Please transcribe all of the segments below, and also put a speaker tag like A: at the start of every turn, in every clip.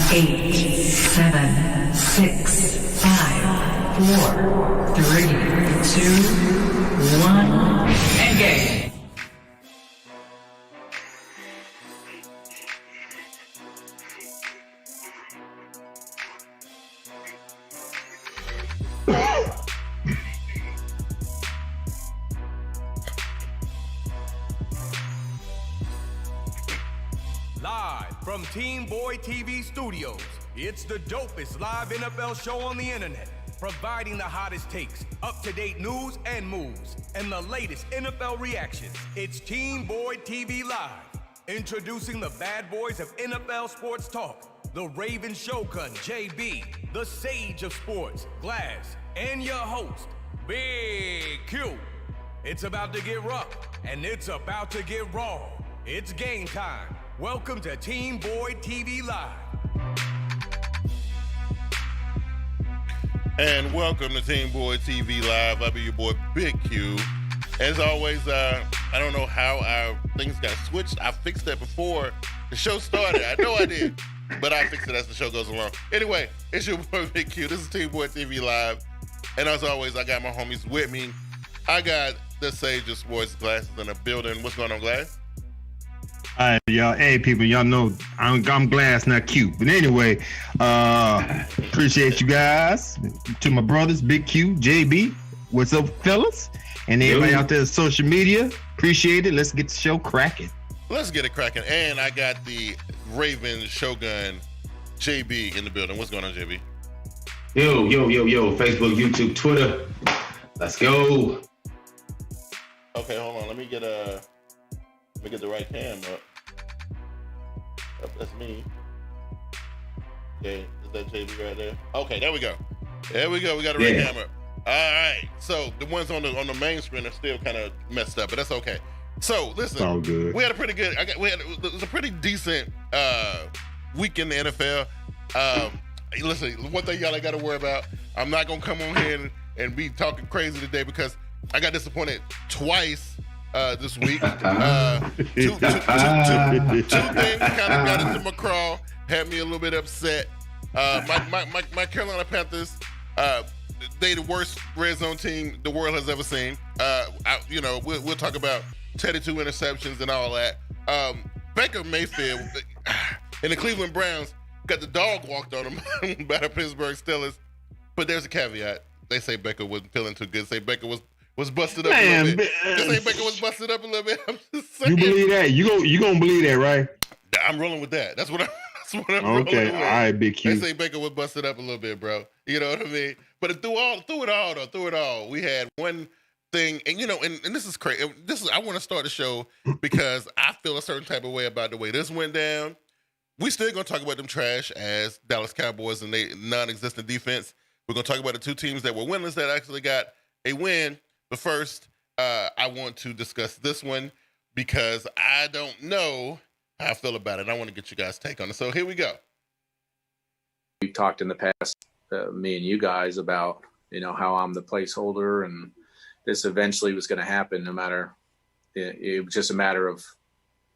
A: 8, 7, 6, 5, 4, 3, 2, 1, engage.
B: Live from TeamBoydTV Studios, it's the dopest live NFL show on the internet, providing the hottest takes, up-to-date news and moves, and the latest NFL reactions. It's TeamBoydTV Live, introducing the bad boys of NFL sports talk, the Raven Shogun, JB, the sage of sports, Glass, and your host, Big Q. It's about to get rough, and it's about to get raw. It's game time. Welcome to TeamBoydTV Live.
C: And welcome to TeamBoydTV Live. I'll be your boy, Big Q. As always, I don't know how our things got switched. I fixed that before the show started. I know I did, but I'll fix it as the show goes along. Anyway, it's your boy, Big Q. This is TeamBoydTV Live. And as always, I got my homies with me. I got the Sage of Sports, Glasses, in the building. What's going on, Glass?
D: All right, y'all. Hey, people, y'all know I'm Glass, not cute. But anyway, appreciate you guys. To my brothers, Big Q, JB. What's up, fellas? And everybody out there on social media, appreciate it. Let's get the show cracking.
C: Let's get it cracking. And I got the Raven Shogun, JB, in the building. What's going on, JB?
E: Yo. Facebook, YouTube, Twitter. Let's go.
C: Okay, hold on. Let me get the right cam up. That's me. Okay, is that JB right there? Okay, there we go. We got the right camera. All right. So the ones on the main screen are still kind of messed up, but that's okay. So listen,
D: all good.
C: We had a pretty good. It was a pretty decent week in the NFL. Listen, one thing y'all ain't got to worry about. I'm not gonna come on here and be talking crazy today because I got disappointed twice this week. Two things kind of got into my crawl, had me a little bit upset. My Carolina Panthers, they the worst red zone team the world has ever seen. We'll talk about 32 interceptions and all that. Baker Mayfield and the Cleveland Browns got the dog walked on them by the Pittsburgh Steelers. But there's a caveat. They say Baker wasn't feeling too good. Say Baker was busted up a little bit. They say Baker was busted up a little bit. I'm just saying.
D: You believe that? You gonna believe that, right?
C: I'm rolling with that. That's what I'm rolling with.
D: Okay, all right, Big Q.
C: They say Baker was busted up a little bit, bro. You know what I mean? But through it all, we had one thing, and and this is crazy. I want to start the show because I feel a certain type of way about the way this went down. We still gonna talk about them trash as Dallas Cowboys and they non-existent defense. We're gonna talk about the two teams that were winless that actually got a win. But first, I want to discuss this one because I don't know how I feel about it. I want to get you guys' take on it. So here we go.
F: We've talked in the past, me and you guys, about how I'm the placeholder, and this eventually was going to happen. No matter, it was just a matter of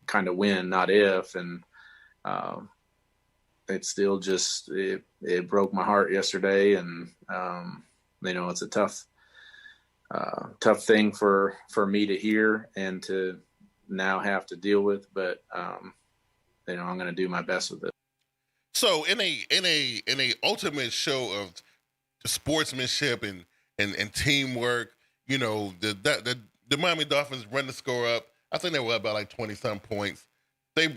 F: kind of when, not if, and it still just it broke my heart yesterday, and it's a tough thing for me to hear and to now have to deal with, but I'm going to do my best with it.
C: So in a ultimate show of sportsmanship and teamwork, the Miami Dolphins run the score up. I think they were up by like 20-some points. They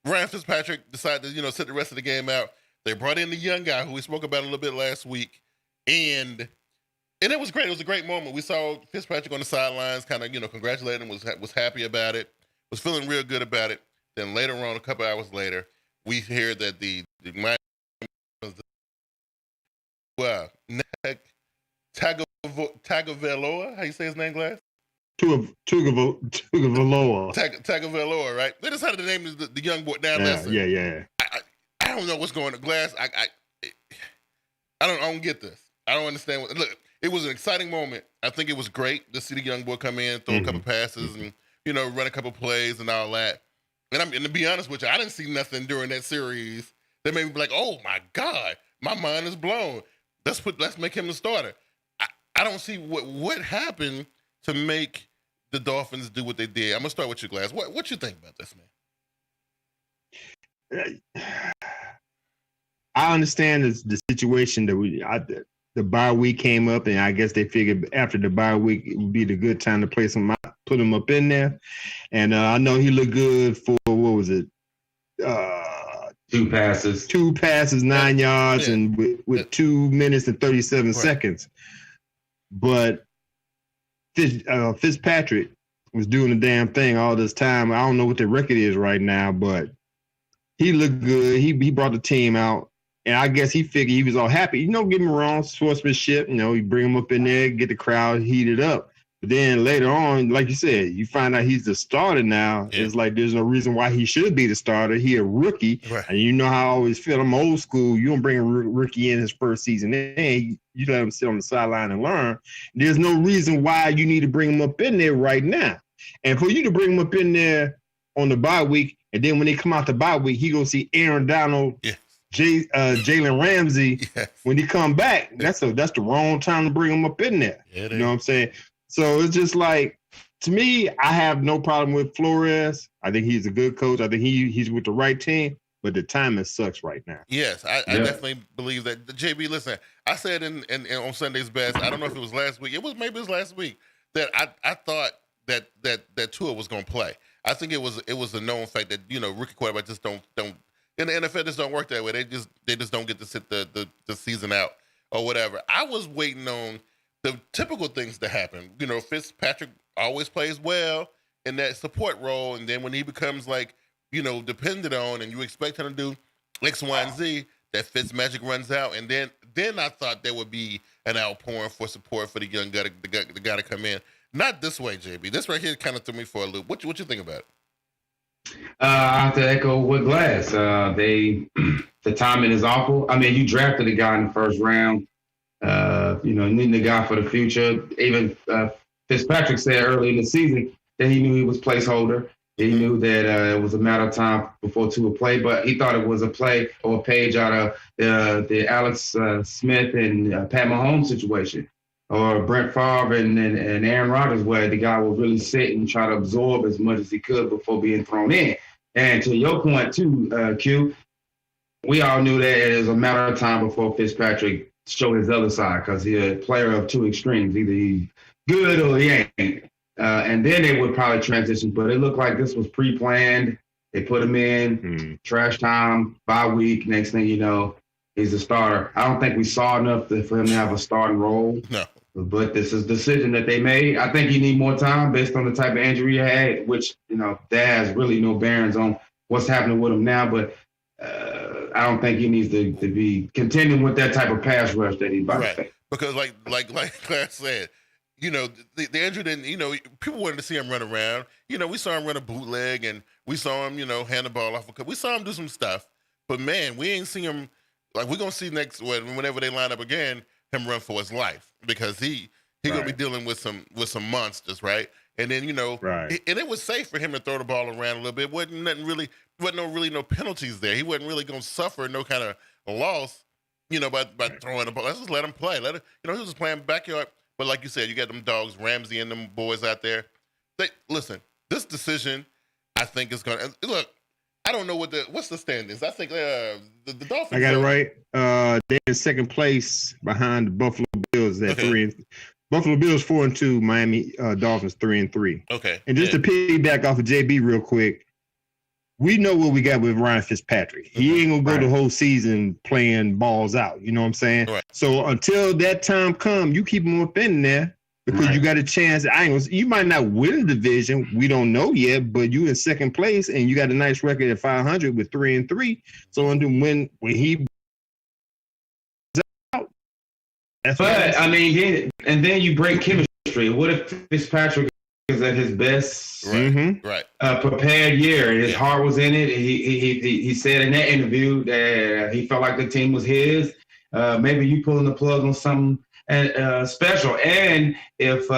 C: Ryan Fitzpatrick decided to sit the rest of the game out. They brought in the young guy who we spoke about a little bit last week, and it was great. It was a great moment. We saw Fitzpatrick on the sidelines, kind of, congratulating him, was happy about it, was feeling real good about it. Then later on, a couple hours later, we hear that the Miami Tagovailoa, how you say his name, Glass?
D: Tagovailoa.
C: Tagovailoa, right? They decided to name the young boy. Now, listen.
D: Yeah.
C: I don't know what's going on, Glass. I don't get this. I don't understand. Look, it was an exciting moment. I think it was great to see the young boy come in, throw a couple passes, and run a couple plays and all that. And to be honest with you, I didn't see nothing during that series that made me be like, oh my God, my mind is blown. Let's make him the starter. I don't see what happened to make the Dolphins do what they did. I'm gonna start with you, Glass. What you think about this, man?
D: I understand the situation that the bye week came up, and I guess they figured after the bye week it would be the good time to play put him up in there. And I know he looked good for what was it?
E: 2 passes,
D: 9 yards, and with 2 minutes and 37 seconds. But Fitzpatrick was doing the damn thing all this time. I don't know what the record is right now, but he looked good. He brought the team out. And I guess he figured he was all happy. You know, get me wrong, sportsmanship, you bring him up in there, get the crowd heated up. But then later on, like you said, you find out he's the starter now. Yeah. It's like there's no reason why he should be the starter. He a rookie. Right. And you know how I always feel. I'm old school. You don't bring a rookie in his first season. You let him sit on the sideline and learn. There's no reason why you need to bring him up in there right now. And for you to bring him up in there on the bye week, and then when they come out the bye week, he gonna see Aaron Donald, Jalen Ramsey. Yes. When he come back, that's the wrong time to bring him up in there. You know what I'm saying? So it's just like, to me, I have no problem with Flores. I think he's a good coach. I think he's with the right team, but the timing sucks right now.
C: Yes, I definitely believe that. JB, listen, I said in on Sunday's Best, I don't know if it was last week. Maybe it was last week that I thought that Tua was going to play. I think it was a known fact that rookie quarterbacks just don't in the NFL just don't work that way. They just don't get to sit the season out or whatever. I was waiting on the typical things to happen. Fitzpatrick always plays well in that support role, and then when he becomes depended on, and you expect him to do X, Y, and Z, that Fitz magic runs out, and then I thought there would be an outpouring for support for the young guy, the guy to come in. Not this way, JB. This right here kind of threw me for a loop. What you think about it?
E: I have to echo with Glass. The timing is awful. I mean, you drafted a guy in the first round. Needing a guy for the future. Even Fitzpatrick said early in the season that he knew he was placeholder. He knew that it was a matter of time before Tua played, but he thought it was a play or a page out of the Alex Smith and Pat Mahomes situation, or Brett Favre and Aaron Rodgers, where the guy would really sit and try to absorb as much as he could before being thrown in. And to your point too, Q, we all knew that it was a matter of time before Fitzpatrick showed his other side, because he's a player of two extremes. Either he's good or he ain't. And then they would probably transition. But it looked like this was pre-planned. They put him in, trash time, bye week. Next thing you know, he's a starter. I don't think we saw enough for him to have a starting role. No. But this is a decision that they made. I think you need more time based on the type of injury you had, which, that has really no bearings on what's happening with him now. But I don't think he needs to be continuing with that type of pass rush that he's about to face.
C: Because like Claire said, the injury didn't, people wanted to see him run around. We saw him run a bootleg, and we saw him, hand the ball off a cup. We saw him do some stuff. But, man, we ain't seen him, we're going to see whenever they line up again, him run for his life, because he going to be dealing with some monsters, right? And then, and it was safe for him to throw the ball around a little bit. Wasn't no penalties there. He wasn't really going to suffer no kind of loss, by throwing the ball. Let's just let him play. He was just playing backyard. But like you said, you got them dogs, Ramsey and them boys out there. Listen, this decision, I think, is going to look. I don't know what's the standings. I think the Dolphins.
D: I got it right. They're in second place behind the Buffalo Bills at 3. Buffalo Bills 4-2. Miami Dolphins 3-3.
C: Okay.
D: And just to piggyback off of JB real quick, we know what we got with Ryan Fitzpatrick. He ain't gonna go the whole season playing balls out. You know what I'm saying? Right. So until that time come, you keep him up in there, because you got a chance. You might not win the division. We don't know yet, but you in second place and you got a nice record at 500 with 3-3. So when he out, that's
E: but I mean, and then you break chemistry. What if Fitzpatrick is at his best, prepared year? His heart was in it. He said in that interview that he felt like the team was his. Maybe you pulling the plug on something special. And if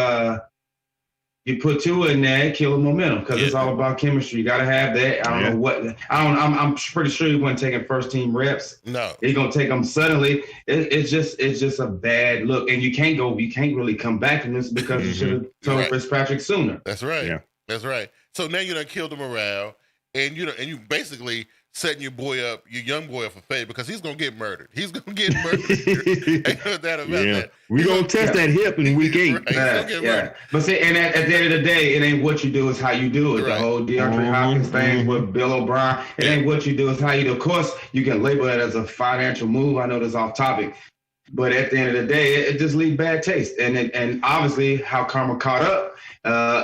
E: You put Tua in there, kill the momentum because it's all about chemistry. You got to have that. I don't know what. I'm pretty sure he wasn't taking first team reps.
C: No,
E: he's gonna take them suddenly. It's just a bad look, and you can't really come back from this because you should have told Fitzpatrick sooner.
C: That's right. Yeah. That's right. So now you done killed the morale, and you basically setting your young boy up for fate because he's gonna get murdered. He's gonna get murdered. Ain't no doubt about that.
D: We're gonna test that hip in week 8.
E: Right. But see, and at the end of the day, it ain't what you do, it's how you do it. The whole DeAndre Hopkins thing with Bill O'Brien, it ain't what you do, it's how you do it. Of course, you can label it as a financial move. I know this off topic. But at the end of the day, it just leaves bad taste. And obviously how karma caught up,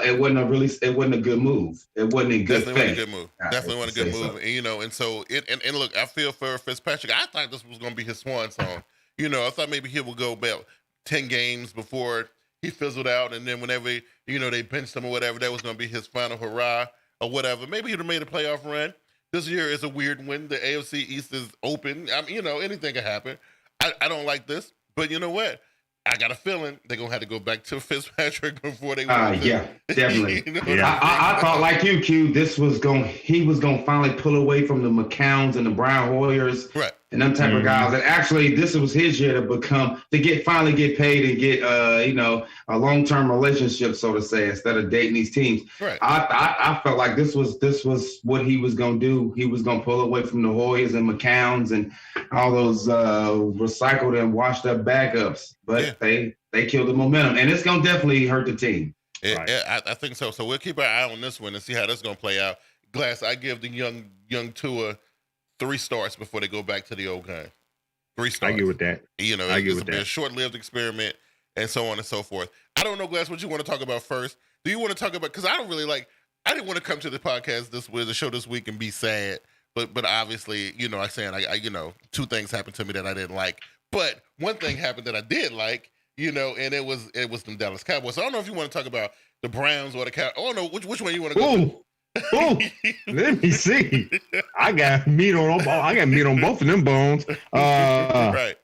E: it wasn't a good move. It wasn't a good thing.
C: Definitely wasn't a good move. Definitely wasn't a good move. So. And so and look, I feel for Fitzpatrick. I thought this was gonna be his swan song. I thought maybe he would go about 10 games before he fizzled out, and then whenever they benched him or whatever, that was gonna be his final hurrah or whatever. Maybe he'd have made a playoff run. This year is a weird one. The AFC East is open. I mean, anything can happen. I don't like this, but you know what? I got a feeling they're going to have to go back to Fitzpatrick before they win.
E: Yeah, definitely. I thought like you, Q, he was going to finally pull away from the McCowns and the Brown Warriors and them type of guys. And actually, this was his year to finally get paid and get, a long-term relationship, so to say, instead of dating these teams.
C: Right.
E: I felt like this was what he was going to do. He was going to pull away from the Warriors and McCowns and all those recycled and washed up backups. But they killed the momentum, and it's going to definitely hurt the team.
C: I think so. So we'll keep our eye on this one and see how this is going to play out. Glass, I give the young Tua 3 starts before they go back to the old game. 3 starts.
D: I get with that.
C: It's a short-lived experiment and so on and so forth. I don't know, Glass, what you want to talk about first. Do you want to talk about, because I don't really I didn't want to come to the podcast the show this week and be sad, but obviously, I'm saying, I 2 things happened to me that I didn't like. But one thing happened that I did like, and it was them Dallas Cowboys. So I don't know if you want to talk about the Browns or the Cowboys. I don't know which one you want to go to.
D: Let me see. I got meat on both of them bones.
C: Right.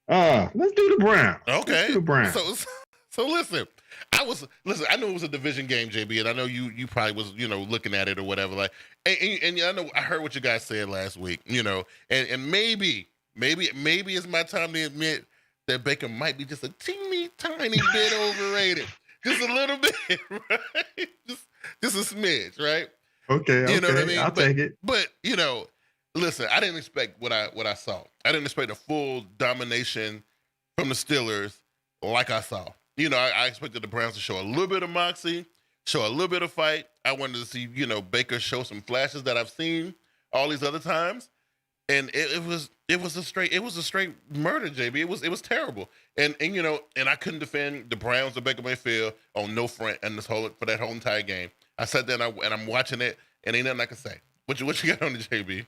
D: Let's do the Browns.
C: Okay.
D: Let's do the Browns.
C: So listen. I knew it was a division game, JB, and I know you probably was, looking at it or whatever. And I know I heard what you guys said last week, and maybe it's my time to admit that Baker might be just a teeny tiny bit overrated. Just a little bit, right? Just a smidge, right?
D: Okay.
C: You know what I mean?
D: I'll take it.
C: But, listen, I didn't expect what I saw. I didn't expect a full domination from the Steelers like I saw. I expected the Browns to show a little bit of moxie, show a little bit of fight. I wanted to see, Baker show some flashes that I've seen all these other times. And it was a straight murder, JB. It was terrible. And I couldn't defend the Browns or Baker Mayfield on no front and for that whole entire game. I sat there and I'm watching it, and ain't nothing I can say. What you got on the JB?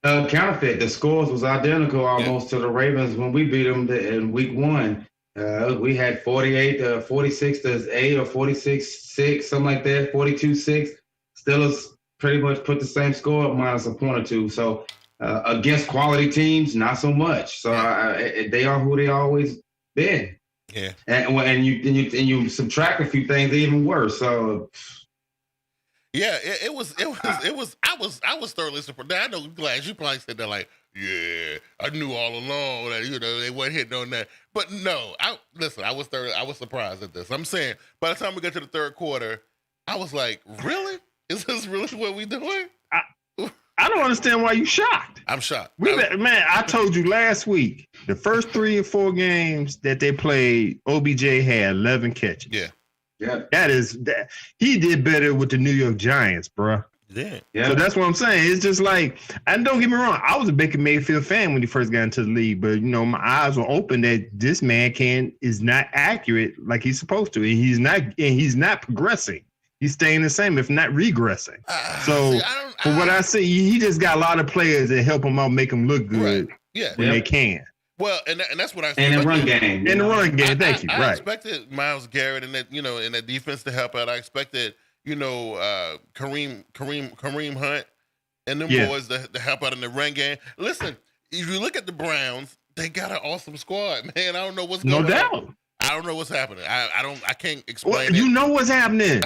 E: Counterfeit. The scores was identical almost to the Ravens when we beat them in week 1. We had 46-8 or 46-6, something like that, 42-6. Steelers pretty much put the same score up minus a point or 2. So against quality teams, not so much. So they are who they always been.
C: Yeah.
E: And you subtract a few things, they're even worse. So.
C: Yeah, it was. I was thoroughly surprised. Now, I know, Glass, you probably said that like, yeah, I knew all along that they weren't hitting on that. But no, I was surprised at this. I'm saying by the time we got to the third quarter, I was like, really? Is this really what we doing?
D: I don't understand why you shocked.
C: I'm shocked.
D: Man, I told you last week, the first 3 or 4 games that they played, OBJ had 11 catches.
C: Yeah.
E: Yeah.
D: He did better with the New York Giants, bro.
C: Yeah.
D: So that's what I'm saying. It's just like, and don't get me wrong, I was a Baker Mayfield fan when he first got into the league, but my eyes were open that this man is not accurate like he's supposed to, and he's not progressing. He's staying the same, if not regressing. For what I see, he just got a lot of players that help him out, make him look good when they can.
C: Well, and that's what I expected.
E: And the run game.
D: In the run game, thank you.
C: I expected Myles Garrett and that, in that defense to help out. I expected, Kareem Hunt and them boys to help out in the run game. Listen, if you look at the Browns, they got an awesome squad, man. I don't know what's going on.
D: No doubt.
C: I don't know what's happening. I can't explain
D: Well,
C: it.
D: you know what's happening.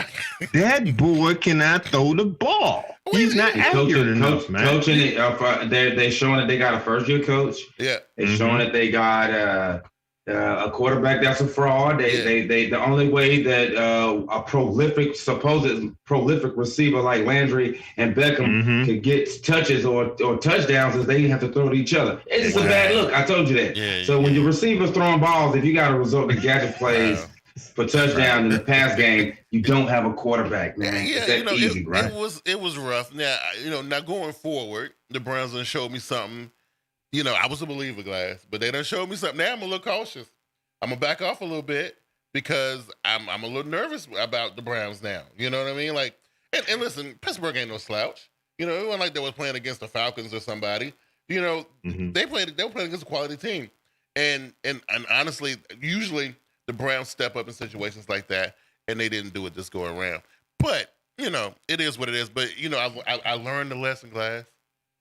D: That boy cannot throw the ball. He's not accurate enough, man.
E: Coaching it, they're showing that they got a first-year coach.
C: Yeah.
E: They're showing that they got a quarterback that's a fraud. They the only way that a supposed prolific receiver like Landry and Beckham could get touches or touchdowns is they have to throw to each other. It's just a bad look. I told you that.
C: Yeah,
E: so when your receiver's throwing balls, if you got to resort to gadget plays for touchdown in the pass game, you don't have a quarterback, man.
C: Yeah,
E: it's that easy, right?
C: It was rough. Now, now going forward, the Browns done showed me something. I was a believer, Glass, but they done showed me something. Now I'm a little cautious. I'm gonna back off a little bit because I'm a little nervous about the Browns now. You know what I mean? Like, and listen, Pittsburgh ain't no slouch. It wasn't like they was playing against the Falcons or somebody. They were playing against a quality team. And honestly, usually the Browns step up in situations like that, and they didn't do it this go around. But it is what it is. But I learned the lesson, Glass.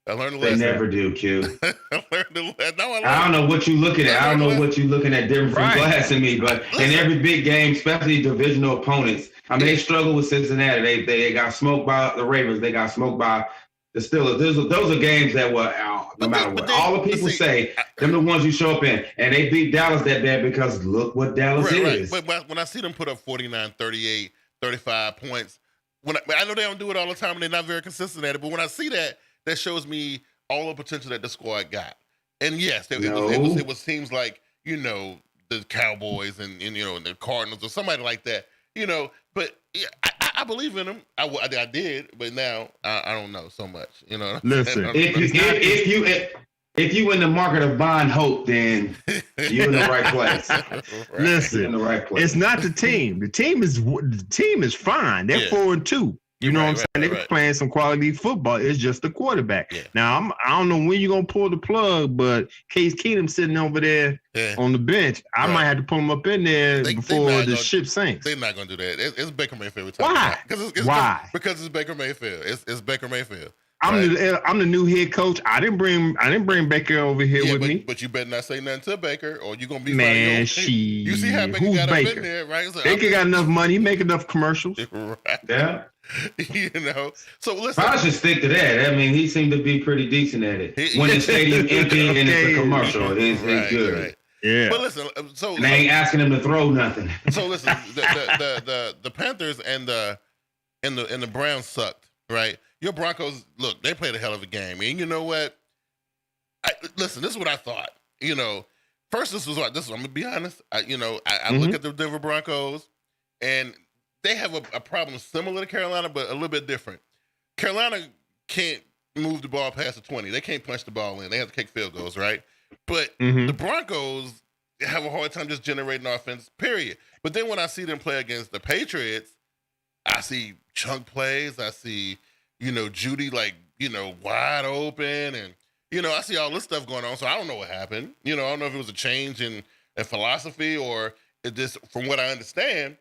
C: I learned the lesson.
E: They never do, Q.
C: I learned the lesson.
E: I don't know what you're looking at. I don't know what you're looking at different from Glass and me. But in every big game, especially divisional opponents, they struggle with Cincinnati. They got smoked by the Ravens. They got smoked by the Steelers. Those are games that were no matter what. All the people say, them the ones you show up in. And they beat Dallas that bad because look what Dallas is.
C: Right. But when I see them put up 49, 38, 35 points, I know they don't do it all the time and they're not very consistent at it, but when I see that, that shows me all the potential that the squad got. And yes, it was seems like, the Cowboys and the Cardinals or somebody like that, but yeah, I believe in them. I did, but now I don't know so much,
D: Listen,
E: if you in the market of buying hope, then you're in the right place.
D: Listen,
E: you're in the right place.
D: It's not the team. The team is fine. They're 4-2. You know what I'm saying? They're playing some quality football. It's just the quarterback. Yeah. Now, I don't know when you're going to pull the plug, but Case Keenum sitting over there on the bench. I might have to pull him up in there before the ship sinks.
C: They're not going to do that. It's Baker Mayfield.
D: Why?
C: Why? Because it's Baker Mayfield. It's Baker Mayfield.
D: I'm the new head coach. I didn't bring Baker over here with me.
C: But you better not say nothing to Baker, or you're gonna be
D: man.
C: You see how Baker got up in there, right? So
D: Baker got enough money. He make enough commercials.
C: Right.
E: Yeah.
C: So listen.
E: I should stick to that. I mean, he seemed to be pretty decent at it. When the stadium empty and it's a commercial, it's good.
C: Right.
D: Yeah.
C: But listen,
E: and they ain't asking him to throw nothing.
C: So listen, the Panthers and the Browns sucked, right? Your Broncos, look, they played a hell of a game. And you know what? Listen, this is what I thought. First, I'm going to be honest. I look at the Denver Broncos, and they have a problem similar to Carolina, but a little bit different. Carolina can't move the ball past the 20. They can't punch the ball in. They have to kick field goals, right? But the Broncos have a hard time just generating offense, period. But then when I see them play against the Patriots, I see chunk plays. I see Judy wide open, and I see all this stuff going on. So I don't know what happened. I don't know if it was a change in philosophy or it just, from what I understand,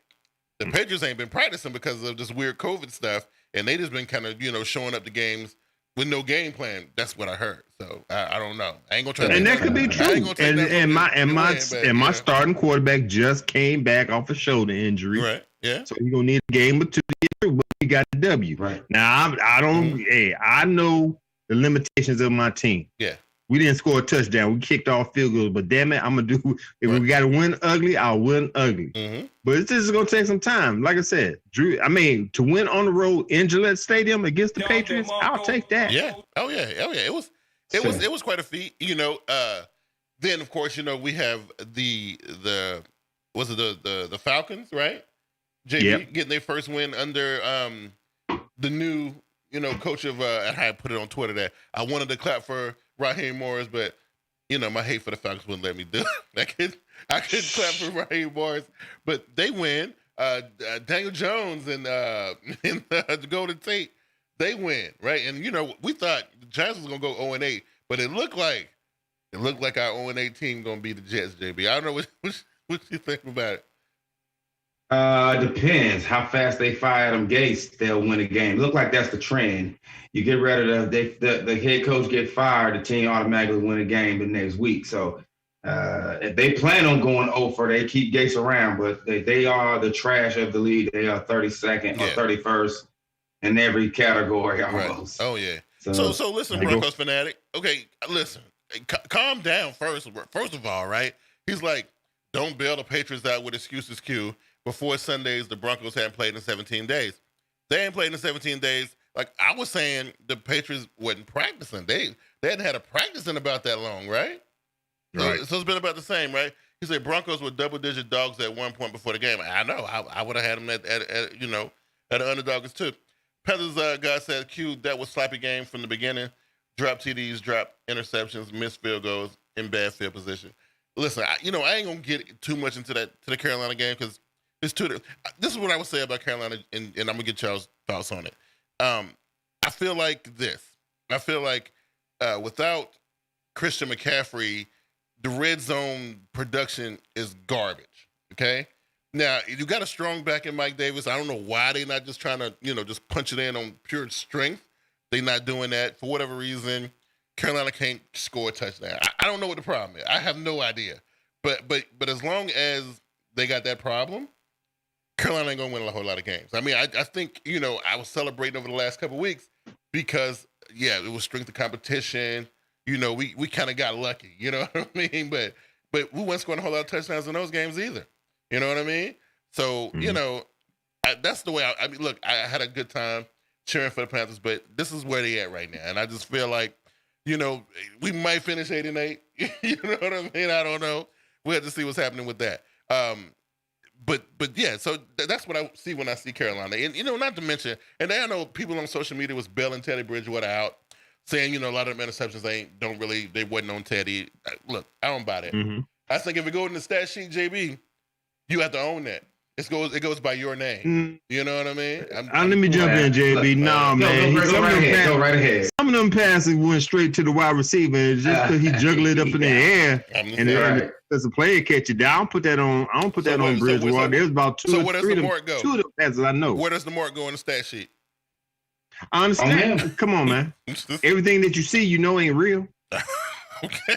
C: the Patriots ain't been practicing because of this weird COVID stuff, and they just been kind of showing up to games with no game plan. That's what I heard. So I don't know. I ain't gonna try.
D: And that could be true. And my starting quarterback just came back off a shoulder injury.
C: Right. Yeah. So
D: you're gonna need a game or two to get through, but we got the W.
E: Right.
D: Now I don't. Hey, I know the limitations of my team.
C: Yeah.
D: We didn't score a touchdown. We kicked off field goals, but damn it, I'm gonna do. If we got to win ugly, I'll win ugly. But this is gonna take some time. Like I said, Drew. To win on the road in Gillette Stadium against the Patriots, I'll take that.
C: Yeah. Oh yeah. It was quite a feat. Then of course we have the Falcons, right? JB getting their first win under the new coach of I put it on Twitter that I wanted to clap for Raheem Morris, but my hate for the Falcons wouldn't let me do it. I could clap for Raheem Morris, but they win. Daniel Jones and the Golden Tate, they win, right? And we thought the Giants was gonna go 0-8, but it looked like our 0-8 team gonna be the Jets, JB. I don't know what you think about it.
E: Depends how fast they fire them Gates, they'll win a game. Look like that's the trend. You get rid of the head coach get fired, the team automatically win a game the next week. So If they plan on going over, they keep Gates around, but they are the trash of the league. They are 32nd or 31st in every category almost.
C: Right. Oh yeah.
E: So
C: So listen, Broncos fanatic. Okay, listen. Calm down first. First of all, right? He's like, don't bail the Patriots out with excuses. Q. Before Sundays, the Broncos hadn't played in 17 days. They ain't played in 17 days. Like I was saying, the Patriots wasn't practicing. They hadn't had a practice in about that long, right?
D: Right.
C: So it's been about the same, right? He said Broncos were double-digit dogs at one point before the game. I know. I would have had them at an underdogs too. Panthers guy said, Q, that was sloppy game from the beginning. Drop TDs, drop interceptions, missed field goals in bad field position. Listen, I ain't gonna get too much into the Carolina game because it's too. This is what I would say about Carolina, and I'm gonna get y'all's thoughts on it. I feel like this. I feel like without Christian McCaffrey, the red zone production is garbage. Okay. Now you got a strong back in Mike Davis. I don't know why they're not just trying to, just punch it in on pure strength. They're not doing that for whatever reason. Carolina can't score a touchdown. I don't know what the problem is. I have no idea. But as long as they got that problem, Carolina ain't gonna win a whole lot of games. I mean, I think I was celebrating over the last couple of weeks because it was strength of competition. We kind of got lucky. You know what I mean? But we weren't scoring a whole lot of touchdowns in those games either. You know what I mean? So that's the way. I mean, look, I had a good time cheering for the Panthers, but this is where they at right now, and I just feel like we might finish 8-8. You know what I mean? I don't know. We have to see what's happening with that. But yeah, so that's what I see when I see Carolina, and not to mention, and I know people on social media was bailing Teddy Bridgewater out, saying a lot of them interceptions they wasn't on Teddy. Look, I don't buy that.
D: Mm-hmm.
C: I think if it goes in the stat sheet, JB, you have to own that. It goes by your name. You know what I mean?
D: Let me jump in, JB. No, man.
E: Go right ahead.
D: Some of them passes went straight to the wide receiver, and just because he juggled it up in the air, and there's a player catch it down. I don't put that on Bridgewater. There's about two or three of the passes I know.
C: Where does the mark go in the stat sheet?
D: I understand. Come on, man. Everything that you see, ain't real.
C: Okay.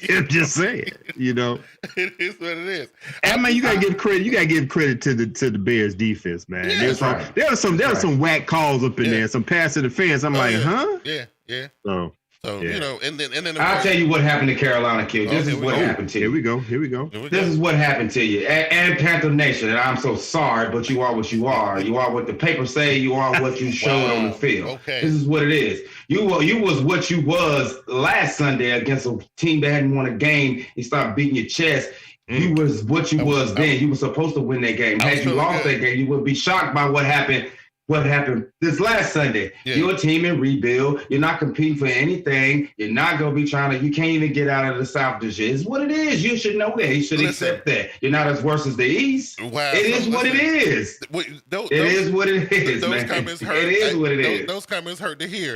D: I'm just saying,
C: It is what it is.
D: I mean, you gotta give credit. You gotta give credit to the Bears defense, man.
C: Yeah,
D: there were some whack calls up in there, some pass to defense. I'm huh?
C: Yeah.
D: So
C: and then
E: I'll tell you what happened to Carolina, Q. This is what happened to you.
D: Here we go.
E: This is what happened to you. And Panther Nation, and I'm so sorry, but you are what you are. You are what the papers say. You are what you showed on the field.
C: Okay.
E: This is what it is. You was what you was last Sunday against a team that hadn't won a game. You start beating your chest. You was what you was then. You were supposed to win that game. Had you lost that game, you would be shocked by what happened. What happened this last Sunday?
C: Yeah.
E: You're a team in rebuild. You're not competing for anything. You're not going to be trying to. You can't even get out of the South this year. It's what it is. You should know that. You should accept that. You're not as worse as the East.
C: Wow.
E: It is what it is.
C: It
E: is what it is.
C: Those
E: man.
C: comments hurt.
E: It is what it is.
C: Those comments hurt to hear.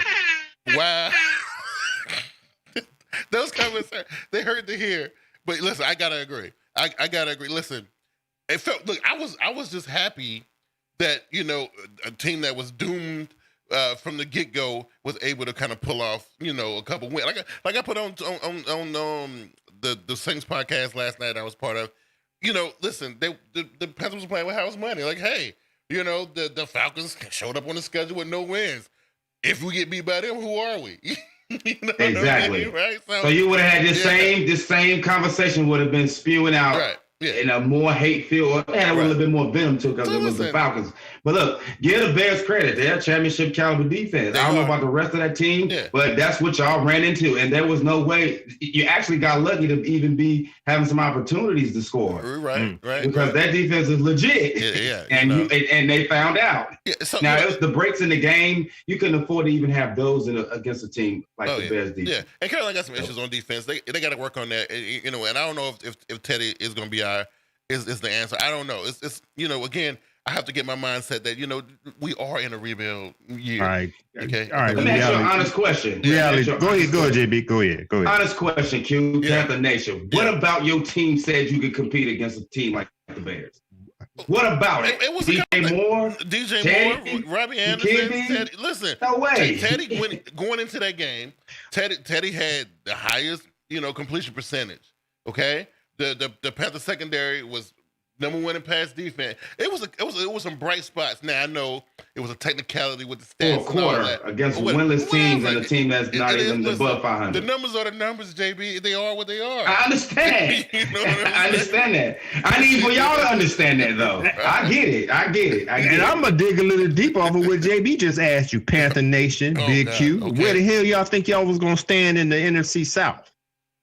C: Wow. Those comments hurt. They hurt to hear. But listen, I gotta agree. I gotta agree. Listen, it felt. Look, I was just happy that a team that was doomed from the get-go was able to kind of pull off a couple wins. Like I put on the Saints podcast last night I was part of. Listen, the Panthers were playing with house money. Like, hey, the Falcons showed up on the schedule with no wins. If we get beat by them, who are we?
E: Exactly.
C: Right.
E: So you would have had this same conversation would have been spewing out.
C: Right. Yeah.
E: In a more hate-filled, and a little bit more venom too, because it was the Falcons. But look, give the Bears credit; they're a championship caliber defense. I don't know about the rest of that team, but that's what y'all ran into, and there was no way you actually got lucky to even be having some opportunities to score.
C: Right.
E: Because that defense is legit.
C: Yeah.
E: And they found out.
C: Yeah, so,
E: now, if the breaks in the game, you couldn't afford to even have those against a team like the Bears defense.
C: Yeah, and Carolina got some issues on defense. They got to work on that. And I don't know if Teddy is going to be is the answer. I don't know. It's again, I have to get my mindset that we are in a rebuild year.
D: All right.
C: Okay.
D: All right.
E: Let me ask you an honest question.
D: Go ahead, JB. Go ahead.
E: Honest question, Q. Panther Nation. What about your team said you could compete against a team like the Bears? What about it?
C: It was
E: DJ Moore,
C: Teddy, Robbie Anderson. Teddy, listen,
E: no way.
C: Teddy going into that game. Teddy had the highest completion percentage. Okay, the Panther secondary was number one in pass defense. It was some bright spots. Now I know it was a technicality with the stats
E: For a
C: and all
E: quarter
C: that.
E: against
C: But
E: winless teams and
C: whatever.
E: a team that's not even
C: Listen,
E: above 500.
C: The numbers are the numbers, JB. They are what they are.
E: I understand.
C: You know what I'm
E: I understand that. I need for y'all to understand that, though. I get it.
D: And I'm going to dig a little deep off of what JB just asked you, Panther Nation, Big
C: God.
D: Q.
C: Okay.
D: Where the hell y'all think y'all was going to stand in the NFC South?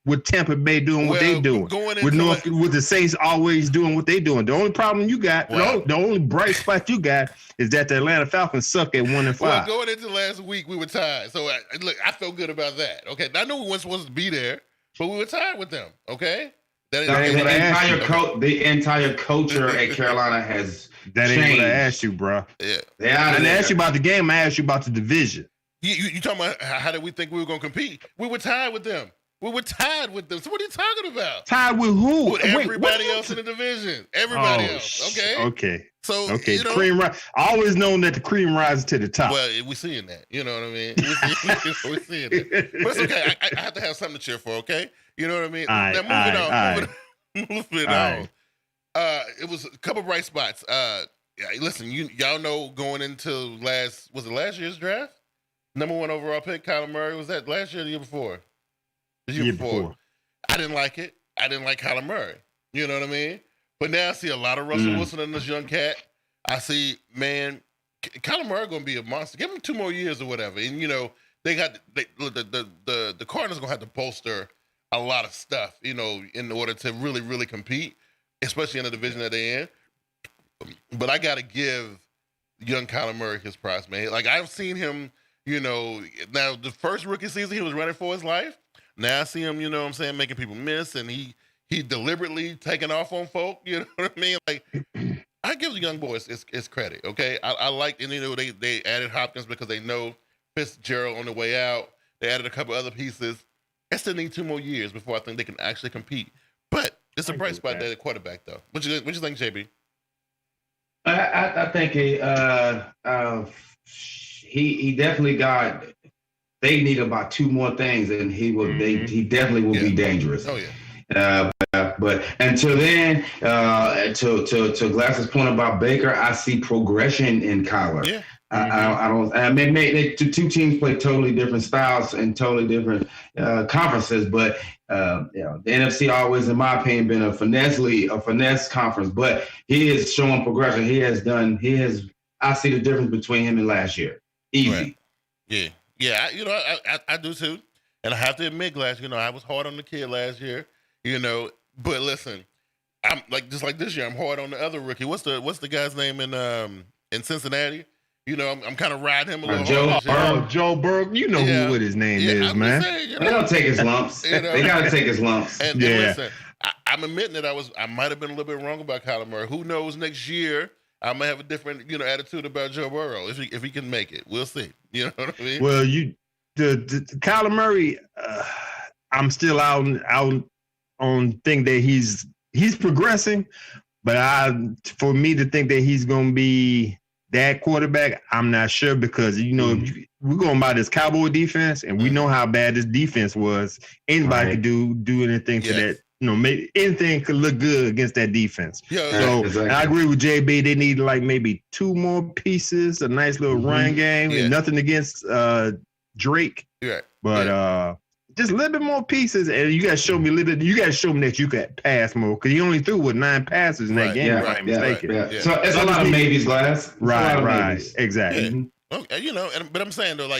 D: With Tampa Bay doing what they doing, with the Saints always doing what they doing. The only problem you got, the only bright spot you got, is that the Atlanta Falcons suck at 1-5.
C: Well, going into last week, we were tied. So I felt good about that. Okay, I knew we weren't supposed to be there, but we were tied with them. Okay,
E: the entire culture at Carolina has
D: that
E: changed.
D: Ain't what I asked you, bro.
C: Yeah,
D: I didn't ask you about the game. I asked you about the division.
C: You talking about how did we think we were going to compete? We were tied with them. We were tied with them. So what are you talking about?
D: Tied with who?
C: With everybody else in the division. Everybody else. Okay.
D: Okay.
C: So
D: cream rise. I always known that the cream rises to the top.
C: Well, we're seeing that. You know what I mean? We're seeing that. But it's okay. I have to have something to cheer for. Okay. You know what I mean? Moving on. It was a couple bright spots. Listen, y'all know going into last year's draft? Number 1 overall pick, Kyler Murray. Was that last year or the year before? The year before. I didn't like it. I didn't like Kyler Murray. You know what I mean? But now I see a lot of Russell Wilson in this young cat. I see, man, Kyler Murray going to be a monster. Give him 2 more years or whatever. And, they got the Cardinals going to have to bolster a lot of stuff, in order to really, really compete, especially in the division that they're in. But I got to give young Kyler Murray his props, man. Like, I've seen him, now the first rookie season, he was running for his life. Now I see him, making people miss, and he deliberately taking off on folk, you know what I mean? Like, I give the young boys his credit, okay? I like, and they added Hopkins because they know Fitzgerald on the way out. They added a couple other pieces. I still need 2 more years before I think they can actually compete. But it's a bright spot there at quarterback, though. What you think, JB?
E: I think he definitely got. They need about 2 more things, and he definitely will be dangerous.
C: Oh yeah.
E: But until then, to Glass's point about Baker, I see progression in Kyler.
C: Yeah.
E: I don't. I mean, the 2 teams play totally different styles and totally different conferences, but the NFC always, in my opinion, been a finesse conference. But he is showing progression. I see the difference between him and last year. Easy.
C: Right. Yeah. Yeah, I do too. And I have to admit, Glass, I was hard on the kid last year, but listen, I'm just like this year, I'm hard on the other rookie. What's the guy's name in Cincinnati? I'm kind of riding him a little
D: Joe Burrow, what his name is, man.
E: They don't take his lumps. They got to take his lumps.
C: And listen, I'm admitting that I might have been a little bit wrong about Kyler Murray. Who knows next year? I might have a different, attitude about Joe Burrow if he can make it. We'll see. You know what I mean?
D: Well, the Kyler Murray, I'm still out on think that he's progressing, but for me to think that he's going to be that quarterback, I'm not sure because we're going by this Cowboy defense, and we know how bad this defense was. Anybody could do anything to that. Maybe anything could look good against that defense. Yeah, so exactly. I agree with JB. They need maybe 2 more pieces, a nice little run game, and nothing against Drake.
C: Yeah.
D: But just a little bit more pieces, and you got to show me a little bit. You got to show me that you could pass more because he only threw 9 passes in that game.
E: Yeah,
D: if I'm mistaken.
E: Yeah. So it's a lot of maybes, Glass.
D: Right. Exactly.
C: Yeah. Okay, but I'm saying though,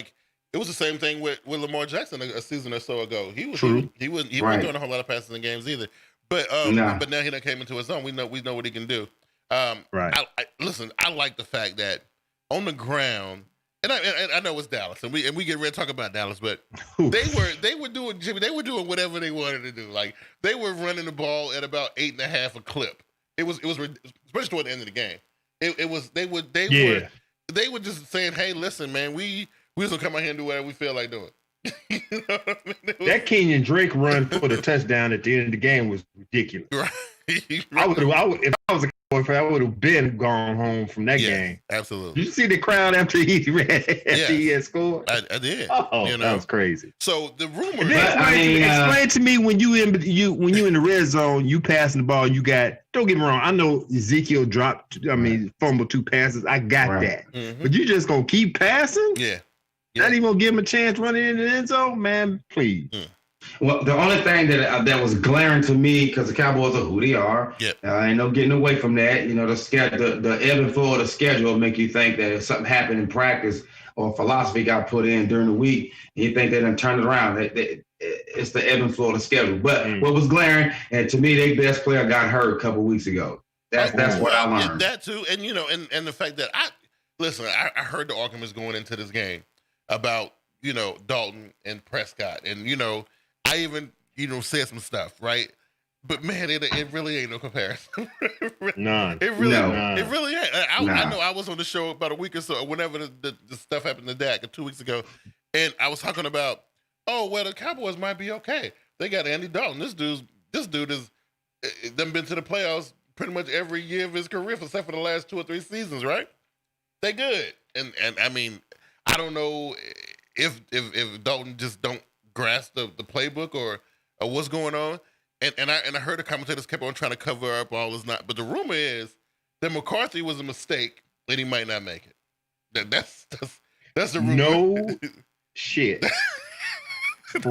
C: it was the same thing with Lamar Jackson a season or so ago. He wasn't doing a whole lot of passes in games either. But but now he done came into his own. We know what he can do.
D: Right.
C: Listen, I like the fact that on the ground, and I know it's Dallas, and we get ready to talk about Dallas, but they were doing, Jimmy, they were doing whatever they wanted to do. Like they were running the ball at about 8.5 a clip. It was especially toward the end of the game. They were just saying, hey, listen, man, we just gonna come out here and do whatever we feel like doing. You know what I mean?
D: That Kenyon Drake run for the touchdown at the end of the game was ridiculous.
C: Right.
D: I would if I was a if I would have been gone home from that game.
C: Absolutely.
D: Did you see the crowd after he had scored?
C: I did.
D: Oh, that was crazy.
C: So the rumor.
D: Explain to me when you in the red zone, you passing the ball, you got. Don't get me wrong. I know Ezekiel dropped. Fumbled 2 passes. I got that.
C: Mm-hmm.
D: But you just gonna keep passing?
C: Yeah.
D: Not even gonna give him a chance running in the end zone, man. Please.
E: Well, the only thing that was glaring to me, because the Cowboys are who they are, ain't no getting away from that. You know, the ebb and flow of the schedule make you think that if something happened in practice or philosophy got put in during the week, you think they done turned it around. It's the ebb and flow of the schedule. But what was glaring, and to me, their best player got hurt a couple weeks ago. That's what I learned.
C: That too, and and the fact that I heard the arguments going into this game about Dalton and Prescott, and I even, said some stuff, right? But man, it really ain't no comparison.
D: None.
C: It really ain't. I know I was on the show about a week or so, whenever the stuff happened to Dak 2 weeks ago, and I was talking about, the Cowboys might be okay. They got Andy Dalton. This dude is them been to the playoffs pretty much every year of his career, except for the last 2 or 3 seasons, right? They good, and I mean, I don't know if Dalton just don't grasp the playbook or what's going on, and I heard the commentators kept on trying to cover up all this not, but the rumor is that McCarthy was a mistake and he might not make it. That's the rumor.
D: No shit.
E: This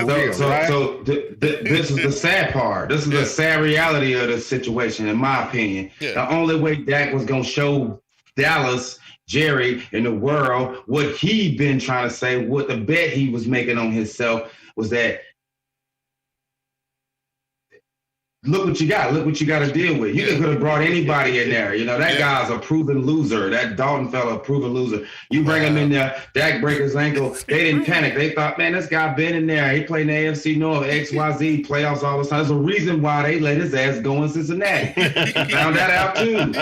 E: is the sad part. This is the sad reality of the situation, in my opinion. The only way Dak was gonna show Dallas, Jerry, and the world what he been trying to say, what the bet he was making on himself was that, look what you got to deal with. You could have brought anybody in there. That guy's a proven loser. That Dalton fella, a proven loser. You bring him in there, Dak break his ankle. They didn't panic. They thought, man, this guy been in there. He played in the AFC North, XYZ playoffs all the time. There's a reason why they let his ass go in Cincinnati. Found that out too. And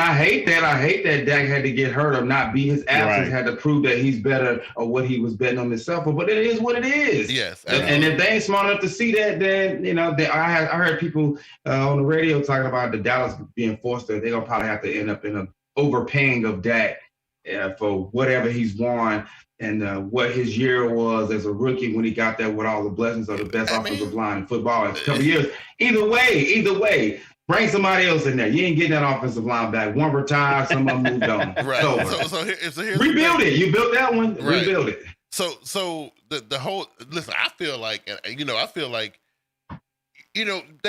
E: I hate that. I hate that Dak had to get hurt or not be. His absence had to prove that he's better or what he was betting on himself. But it is what it is.
C: Yes.
E: And if they ain't smart enough to see that, then I heard people on the radio talking about the Dallas being forced to. They're gonna probably have to end up in an overpaying of Dak for whatever he's won and what his year was as a rookie when he got there with all the blessings of the best offensive line in football in a couple years. Either way. Bring somebody else in there. You ain't getting that offensive line back. One retired, some of them moved on.
C: Right. So here's
E: rebuild it. You built that one.
C: Right.
E: Rebuild it.
C: So the whole listen. I feel like they've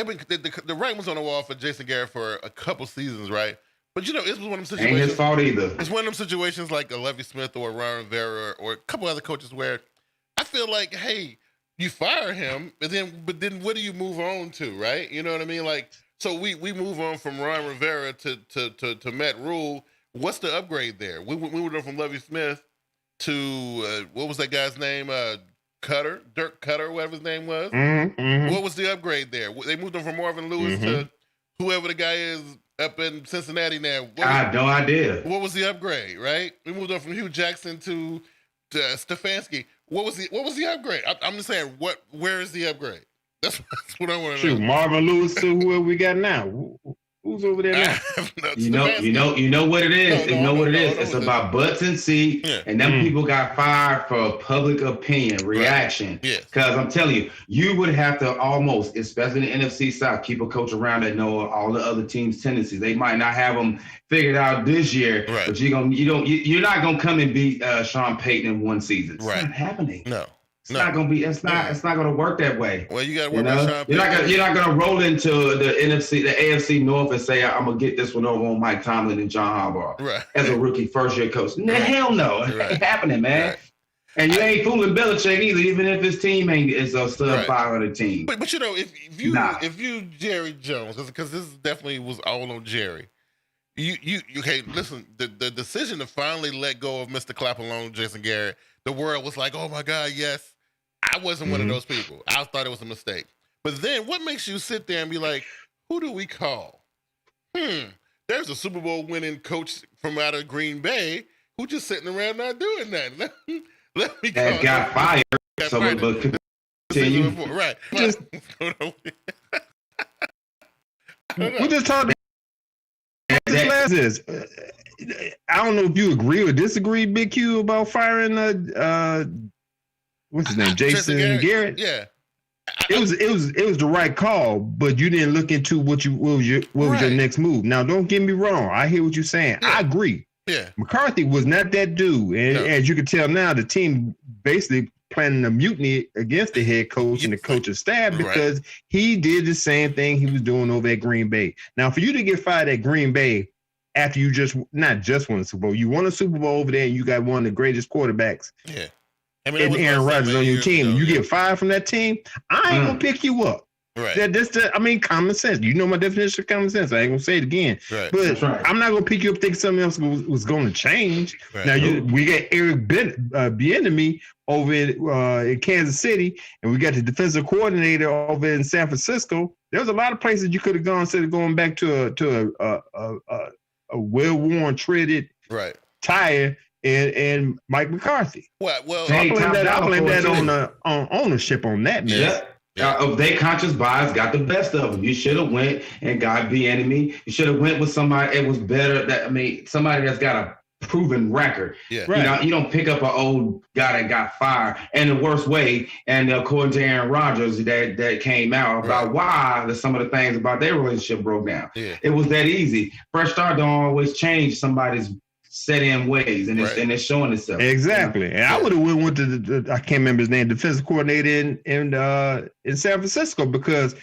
C: been the writing was on the wall for Jason Garrett for a couple seasons, right? But it was one of them situations.
E: Ain't his fault either.
C: It's one of them situations like a Levy Smith or Ron Rivera or a couple other coaches where I feel like, hey, you fire him, but then what do you move on to, right? You know what I mean? Like, so we move on from Ron Rivera to Matt Rule. What's the upgrade there? We moved on from Levy Smith to what was that guy's name? Dirk Cutter, whatever his name was.
D: Mm-hmm.
C: What was the upgrade there? They moved him from Marvin Lewis to whoever the guy is up in Cincinnati now.
E: I have no idea.
C: What was the upgrade? Right? We moved on from Hugh Jackson to Stefanski. What was the upgrade? I'm just saying, where is the upgrade? That's what I want to know.
D: Marvin Lewis to whoever we got now. Who's over there now?
E: You know what it is. It's about butts and seats, and them people got fired for public opinion, reaction.
C: Yes.
E: Because I'm telling you, you would have to almost, especially in the NFC South, keep a coach around that know all the other teams' tendencies. They might not have them figured out this year, but you're not gonna come and beat Sean Payton in one season. It's not happening.
C: No.
E: It's not gonna be. It's not gonna work that way.
C: Well, you got to work on Sean Payton.
E: You're not gonna roll into the AFC North and say I'm gonna get this one over on Mike Tomlin and John Harbaugh as a rookie first year coach. Hell no, it ain't happening, man. Right. And you ain't fooling Belichick either, even if his team is a sub 500 team.
C: But if you Jerry Jones, because this definitely was all on Jerry. You okay? Listen, the decision to finally let go of Mr. Clapalone, Jason Garrett, the world was like, oh my God, yes. I wasn't one of those people. I thought it was a mistake. But then what makes you sit there and be like, who do we call? There's a Super Bowl winning coach from out of Green Bay who just sitting around not doing that. Let me
E: that got fired. But continue.
C: Right.
D: We just talked. This. I don't know if you agree or disagree, Big Q, about firing what's his name, Jason Garrett.
C: Yeah,
D: it was the right call, but you didn't look into what was your next move. Now, don't get me wrong. I hear what you're saying. Yeah. I agree.
C: Yeah,
D: McCarthy was not that dude, and as you can tell now, the team basically planning a mutiny against the head coach and the coaching staff because he did the same thing he was doing over at Green Bay. Now, for you to get fired at Green Bay after you not just won a Super Bowl, you won a Super Bowl over there and you got one of the greatest quarterbacks.
C: Yeah.
D: And Aaron Rodgers on your team. You get fired from that team, I ain't gonna pick you up.
C: Right.
D: Common sense. You know my definition of common sense. I ain't gonna say it again.
C: Right.
D: But I'm not gonna pick you up thinking something else was gonna change. Right. Now we got Eric Bieniemy over in Kansas City, and we got the defensive coordinator over in San Francisco. There's a lot of places you could have gone instead of going back to a well-worn, treaded tire and Mike McCarthy.
C: Well,
D: I blame that on ownership on that, man.
E: Yeah. Their conscious bias got the best of them. You should have went and got Bieniemy. You should have went with somebody that was better. Somebody that's got a proven record.
C: Yeah.
E: Right. You don't pick up an old guy that got fired in the worst way. And according to Aaron Rodgers, that came out about why some of the things about their relationship broke down.
C: Yeah.
E: It was that easy. Fresh start don't always change somebody's set in ways, and it's showing itself.
D: Exactly. And I would have went with the I can't remember his name, defensive coordinator in San Francisco, because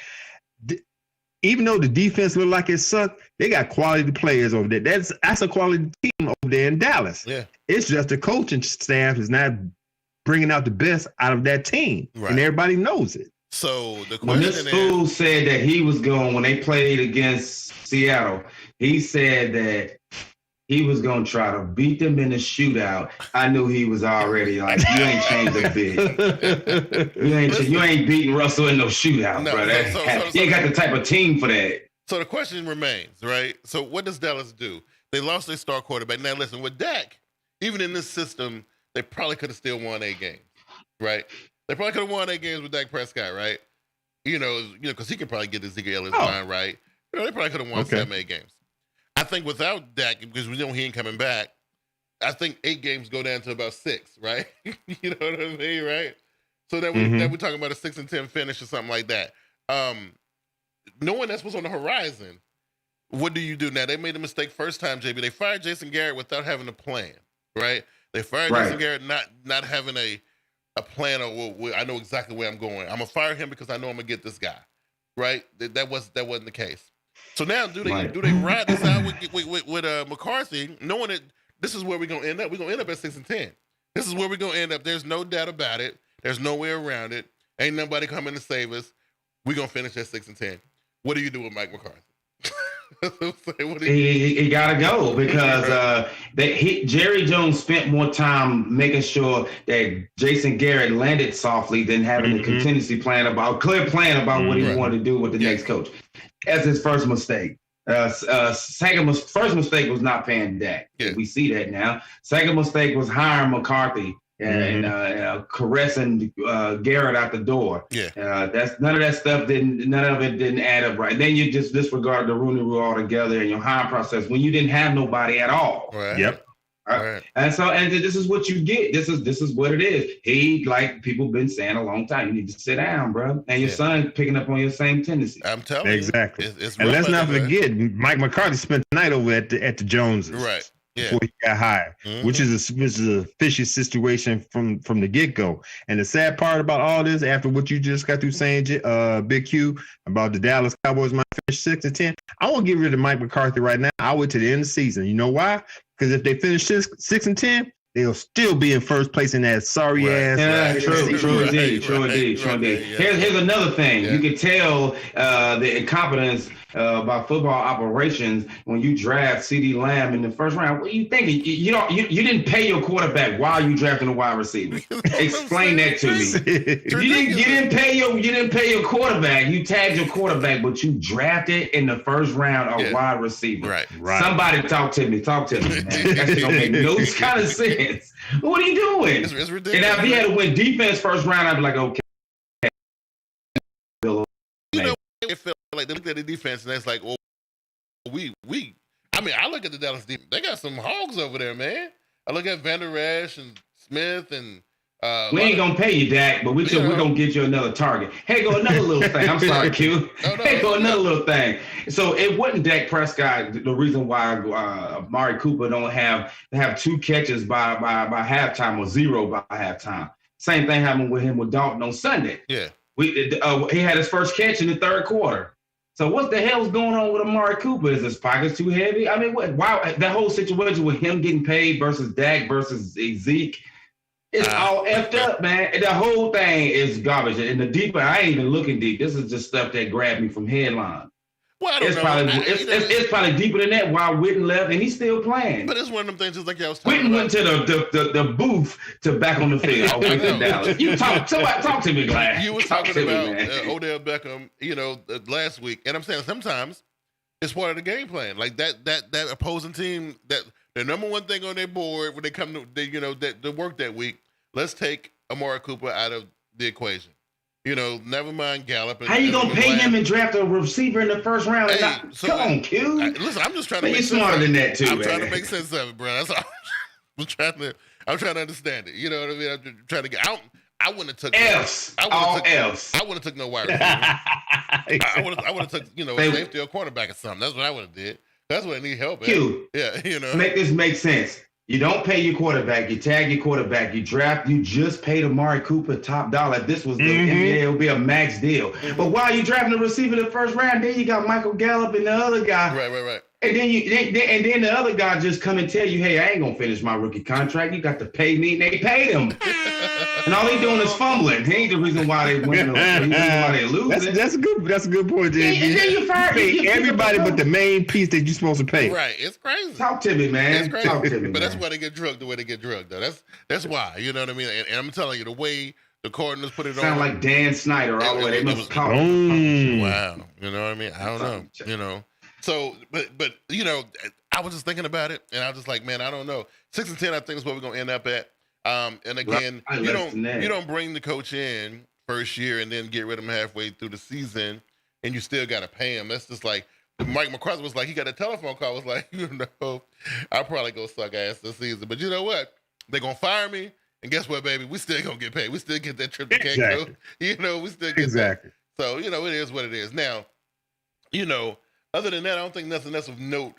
D: even though the defense looked like it sucked, they got quality players over there. That's a quality team over there in Dallas.
C: Yeah.
D: It's just the coaching staff is not bringing out the best out of that team, and everybody knows it.
C: So the question
E: when this fool said that he was going, when they played against Seattle, he said that he was going to try to beat them in the shootout. I knew he was already like, you ain't changed a bit. You ain't beating Russell in no shootout, bro. You ain't got the type of team for that.
C: So the question remains, right? So what does Dallas do? They lost their star quarterback. Now listen, with Dak, even in this system, they probably could have still won 8 games, right? They probably could have won 8 games with Dak Prescott, right? Because he could probably get Ezekiel Elliott's line right. They probably could have won 7, 8 games. I think without Dak, because we know he ain't coming back, I think 8 games go down to about 6, right? You know what I mean, right? So then we're talking about a 6-10 finish or something like that. Knowing that's what's on the horizon, what do you do now? They made a mistake first time, JB. They fired Jason Garrett without having a plan, right? They fired Jason Garrett not having a plan or I know exactly where I'm going. I'm gonna fire him because I know I'm gonna get this guy, right? That wasn't the case. So now, do they ride this out with McCarthy, knowing that this is where we're gonna end up? We're gonna end up at 6-10. This is where we're gonna end up. There's no doubt about it. There's no way around it. Ain't nobody coming to save us. We're gonna finish at 6-10. What do you do with Mike McCarthy?
E: He gotta go because Jerry Jones spent more time making sure that Jason Garrett landed softly than having a contingency plan clear plan about what he wanted to do with the next coach. As his first mistake. First mistake was not paying Dak. Yeah. We see that now. Second mistake was hiring McCarthy and caressing Garrett out the door.
C: Yeah.
E: None of that stuff didn't add up right. Then you just disregard the Rooney Rule altogether in your hiring process when you didn't have nobody at all.
C: Right.
D: Yep.
E: Right. And this is what you get. This is what it is. He, like people been saying a long time, you need to sit down, bro. And your son picking up on your same tendency.
C: I'm telling you.
D: Exactly. And let's not forget, Mike McCarthy spent the night over at the Joneses.
C: Right. Yeah.
D: Before he got hired, which is a fishy situation from the get-go. And the sad part about all this, after what you just got through saying, Big Q, about the Dallas Cowboys might finish 6-10, I won't get rid of Mike McCarthy right now. I'll wait to the end of the season. You know why? Because if they finish 6-10, they'll still be in first place in that sorry ass.
E: Yeah, true indeed. Here's another thing. You can tell the incompetence about football operations when you draft CeeDee Lamb in the first round. What are you thinking? You didn't pay your quarterback while you drafting a wide receiver. Explain that to me. You didn't pay your quarterback. You tagged your quarterback, but you drafted in the first round a wide receiver.
C: Right.
E: Somebody talk to me, man. That don't make no kind of sense. What are you doing?
C: It's ridiculous.
E: And if he had to win defense first round, I'd be like, okay.
C: It felt like they looked at the defense and it's like, oh, I mean, I look at the Dallas defense. They got some hogs over there, man. I look at Van Der Esch and Smith and
E: we ain't gonna pay you, Dak, but we're gonna get you another target. Hey, go another little thing. I'm sorry, Q. Hey, go another little thing. So it wasn't Dak Prescott the reason why Amari Cooper don't have 2 catches by halftime or 0 by halftime. Same thing happened with him with Dalton on Sunday.
C: Yeah,
E: he had his first catch in the third quarter. So what the hell's going on with Amari Cooper? Is his pockets too heavy? I mean, why that whole situation with him getting paid versus Dak versus Zeke? It's all effed up, man. And the whole thing is garbage. And the deeper, I ain't even looking deep. This is just stuff that grabbed me from headline.
C: Well, I don't know.
E: It's probably deeper than that. Why Witten left and he's still playing.
C: But it's one of them things, just like I was talking
E: Witten
C: about.
E: Went to the booth to back on the field. Dallas. You talk to me, Glad.
C: You were talking about Odell Beckham, last week, and I'm saying sometimes it's part of the game plan. Like that opposing team, that the number one thing on their board when they come to the work that week. Let's take Amari Cooper out of the equation. Never mind Gallup.
E: How you gonna pay him and draft a receiver in the first round? Come on, Q.
C: Listen, I'm just trying to.
E: You're smarter than that too.
C: I'm trying to make sense of it, bro. That's all. I'm trying to understand it. You know what I mean? I'm trying to get out. I wouldn't have took
E: F's. All F's.
C: I wouldn't have took no wide receiver. I would have took a safety or cornerback or something. That's what I would have did. That's what I need help.
E: Q.
C: Yeah,
E: Make this make sense. You don't pay your quarterback. You tag your quarterback. You draft. You just paid Amari Cooper top dollar. If this was the NBA, it would be a max deal. But while you drafting the receiver in the first round, then you got Michael Gallup and the other guy.
C: Right.
E: And then the other guy just come and tell you, hey, I ain't gonna finish my rookie contract. You got to pay me. And they paid him. And all they doing is fumbling. He ain't the reason why they win. He's the reason why they lose.
D: That's a good point, JB.
E: And then you
D: pay everybody but the main piece that you're supposed to pay.
C: Right. It's crazy.
E: Talk to me, man.
C: It's crazy.
E: Talk to me,
C: but
E: man.
C: that's why they get drugged the way they get drugged, though. That's why. You know what I mean? And I'm telling you, the way the Cardinals put it on.
E: Sound like Dan Snyder all the way. They must call
C: him. Wow. You know what I mean? I don't know. So, but I was just thinking about it, and I was just like, man, I don't know. 6-10, I think is what we're gonna end up at. And again, you don't bring the coach in first year and then get rid of him halfway through the season, and you still gotta pay him. That's just like Mike McCarthy was like, he got a telephone call. Was like, I'll probably go suck ass this season, but you know what? They're gonna fire me, and guess what, baby? We still gonna get paid. We still get that trip to Cancun. We still get that. So it is what it is. Now, other than that, I don't think nothing else of note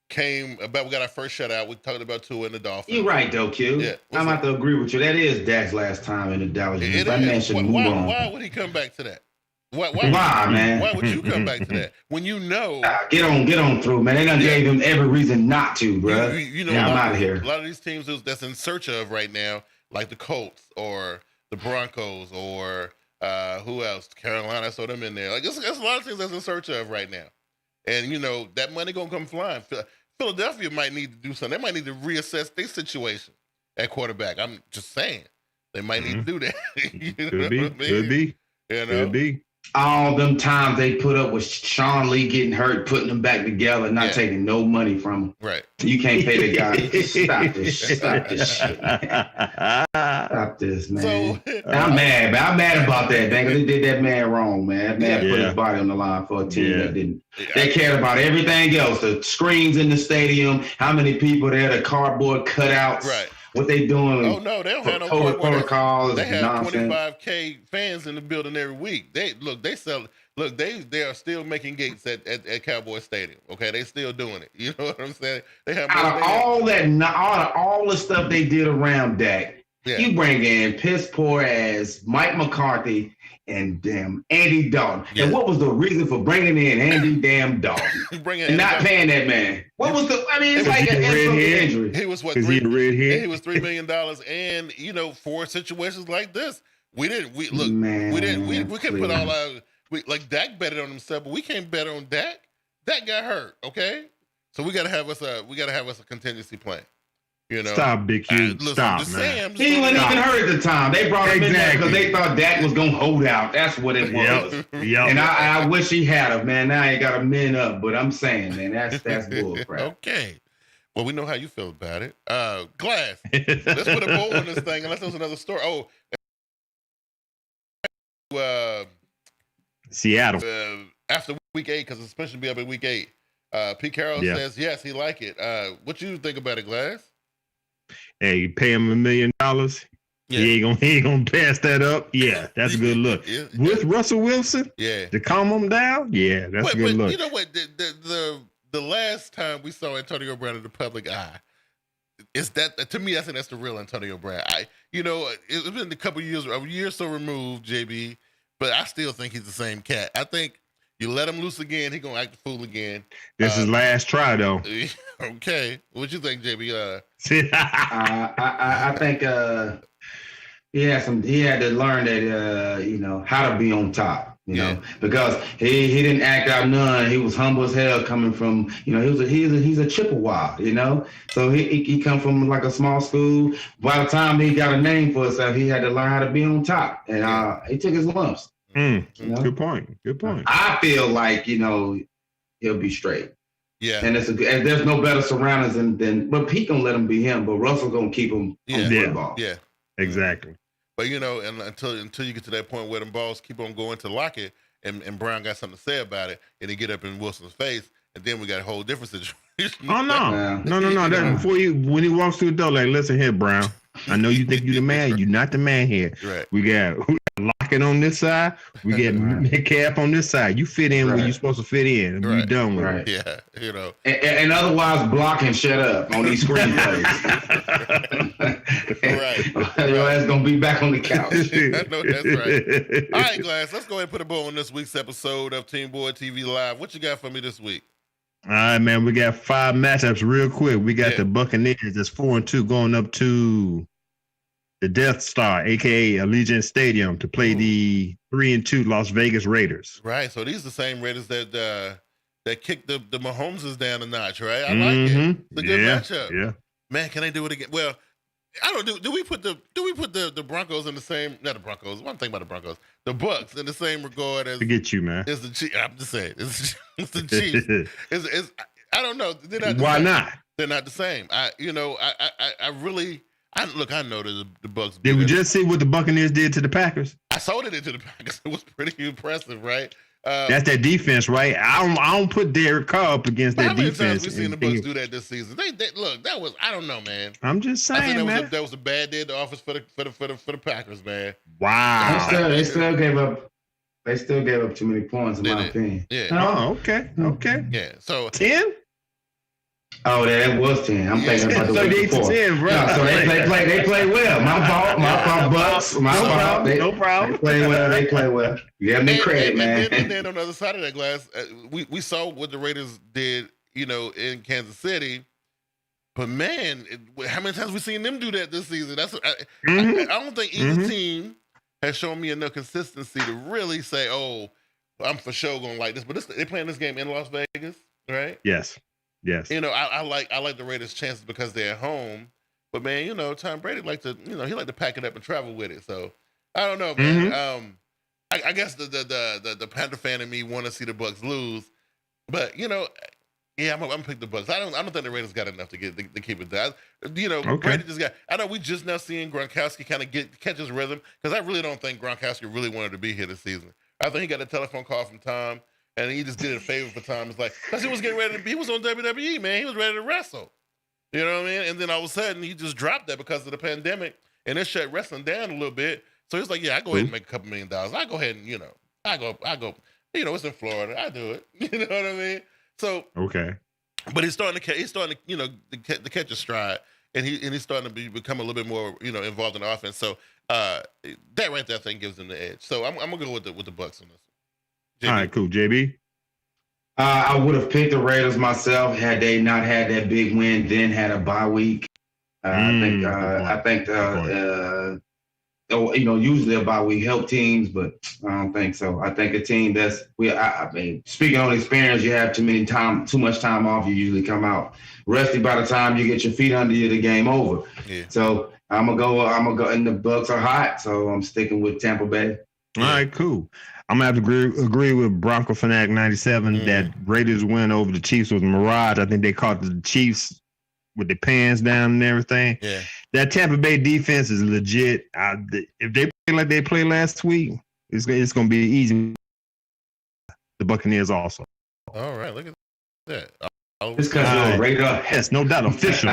C: came about. We got our first shutout. We talked about Tua and the Dolphins.
E: You're right, though, Q. Yeah, I'm about to agree with you. That is Dak's last time in the Dallas. That man should move on.
C: Why would he come back to that? Why,
E: man?
C: Why would you come back to that when you know?
E: Get on through, man. They done gave him every reason not to, bro.
C: I'm out of here. A lot of these teams that's in search of right now, like the Colts or the Broncos or who else? Carolina, I saw them in there. Like there's a lot of things that's in search of right now, and that money gonna come flying. Philadelphia might need to do something. They might need to reassess their situation at quarterback. I'm just saying they might need to do that.
D: Could be.
E: All them times they put up with Sean Lee getting hurt, putting them back together, not taking no money from him.
C: Right.
E: You can't pay the guy. Stop this shit. Stop this, man.
C: So,
E: I'm mad, man. I'm mad about that, man, because they did that man wrong, man. That man put his body on the line for a team that didn't. They cared about everything else. The screens in the stadium, how many people there, the cardboard cutouts.
C: Right.
E: What they doing?
C: Oh no, they don't have no
E: protocols.
C: They have 25K fans in the building every week. They are still making gates at Cowboy Stadium. Okay, they still doing it. You know what I'm saying? They have
E: out of all the stuff they did around Dak. Yeah. You bring in piss poor ass Mike McCarthy and damn Andy Dalton. Yeah. And what was the reason for bringing in Andy damn Dalton and not paying that man? What was the? I mean, it's like an injury.
C: He was what?
D: He
C: was $3 million, and for situations like this, we couldn't put all our like Dak betted on himself, but we can't bet on Dak. Dak got hurt. Okay, so we gotta have us a contingency plan.
D: Stop, Big Q. Stop, man.
E: He wasn't even hurt at the time. They brought him in there because they thought Dak was gonna hold out. That's what it was. Yep. And I wish he had him, man. Now I ain't got a man up, but I'm saying, man, that's bull crap.
C: Okay. Well, we know how you feel about it. Glass. Let's put a bowl on this thing, unless there's another story.
D: Seattle.
C: After week 8, because the suspension will be up in week 8. Pete Carroll
D: Yeah.
C: says yes, he like it. What you think about it, Glass?
D: Hey, you pay him $1 million.
C: Yeah.
D: He ain't gonna pass that up. Yeah, that's a good look.
C: Yeah.
D: With Russell Wilson,
C: Yeah.
D: to calm him down. Yeah, that's a good look.
C: You know what? The last time we saw Antonio Brown in the public eye, is that to me? I think that's the real Antonio Brown. It's been a couple years, a year or so removed, JB, but I still think he's the same cat. I think you let him loose again, he gonna act the fool again.
D: This is last try though.
C: Okay, what you think, JB?
E: I think he had to learn that how to be on top. You know, because he didn't act out none. He was humble as hell, coming from he's a Chippewa. So he come from like a small school. By the time he got a name for himself, he had to learn how to be on top, and he took his lumps.
D: Good point.
E: I feel like he'll be straight.
C: Yeah,
E: and and there's no better surroundings than but Pete gonna let him be him, but Russell gonna keep him on football.
C: Yeah,
D: exactly.
C: But and until you get to that point where the balls keep on going to lock it, and Brown got something to say about it, and he get up in Wilson's face, and then we got a whole different situation.
D: Oh no! That when he walks through the door, like, listen here, Brown. I know you think you're the man. You're not the man here.
C: Right.
D: We got Lockett on this side. We got Metcalf on this side. You fit in where you're supposed to fit in. And we done with it.
C: Yeah,
E: And otherwise, block and shut up on these screenplays.
C: Right.
E: Your ass gonna be back on the couch.
C: I know that's right. All right, Glass. Let's go ahead and put a bow on this week's episode of Team Boy TV Live. What you got for me this week?
D: All right, man. We got 5 matchups real quick. We got the Buccaneers that's 4-2 going up to the Death Star, aka Allegiant Stadium, to play the 3-2 Las Vegas Raiders.
C: Right. So these are the same Raiders that kicked the Mahomeses down a notch, right? I like it. It's a good matchup.
D: Yeah.
C: Man, can they do it again? Well, I don't do we put the Broncos in the same, not the Broncos, one thing about the Broncos, the Bucks in the same regard as
D: Forget you, man.
C: It's the Chiefs. I'm just saying. It's the Chiefs. It's I don't know. They're not
D: Why not?
C: They're not the same. I know that the Bucks.
D: Did we just see what the Buccaneers did to the Packers?
C: I saw it into the Packers. It was pretty impressive, right?
D: That's that defense, right? I don't put Derek Carr up against that defense.
C: How many times we seen the Bucks do that this season? They look. That was, I don't know, man.
D: I'm just saying, man.
C: That was a bad day at the office for the Packers, man.
D: Wow.
E: They still gave up. They still gave up too many points, in my opinion.
C: Yeah.
D: Oh, okay.
C: Yeah. So
D: 10.
E: Oh, that was 10. I'm thinking about the
D: 38 to 10, bro.
E: No, so they play well. My fault, Bucks. My fault.
D: No problem.
E: They play well. You have me credit, man.
C: And then on the other side of that glass, we saw what the Raiders did, in Kansas City. But man, how many times we seen them do that this season? I don't think either team has shown me enough consistency to really say, "Oh, I'm for sure gonna like this." But they're playing this game in Las Vegas, right?
D: Yes.
C: I like the Raiders' chances because they're at home. But man, Tom Brady he like to pack it up and travel with it. So I don't know, man. I guess the Panther fan in me want to see the Bucks lose, but I'm gonna pick the Bucks. I don't think the Raiders got enough to keep it down. Brady just got. I know we just now seeing Gronkowski kind of catch his rhythm, because I really don't think Gronkowski really wanted to be here this season. I think he got a telephone call from Tom, and he just did it a favor for Tom. It's like, because he was getting ready to be, he was on WWE, man. He was ready to wrestle. You know what I mean? And then all of a sudden, he just dropped that because of the pandemic, and it shut wrestling down a little bit. So he's like, yeah, I go ahead and make a couple $1 million. I go ahead and, I go. It's in Florida. I do it. You know what I mean? So but he's starting to catch a stride, and he's starting to become a little bit more involved in the offense. So that right there, I think, gives him the edge. So I'm gonna go with the Bucks on this one.
D: All right, cool, JB.
E: I would have picked the Raiders myself had they not had that big win, then had a bye week. I think usually a bye week help teams, but I don't think so. I think a team I mean, speaking on experience, you have too much time off. You usually come out rusty by the time you get your feet under you. The game over. Yeah. So I'm gonna go, and the Bucks are hot, so I'm sticking with Tampa Bay.
D: All right, cool. I'm gonna have to agree with Bronco Fanatic 97 that Raiders win over the Chiefs was mirage. I think they caught the Chiefs with their pants down and everything.
C: Yeah.
D: That Tampa Bay defense is legit. If they play like they played last week, it's gonna be easy. The Buccaneers also.
C: All right, look at Yeah.
E: It's because you're a Raider.
D: Yes, no doubt, official.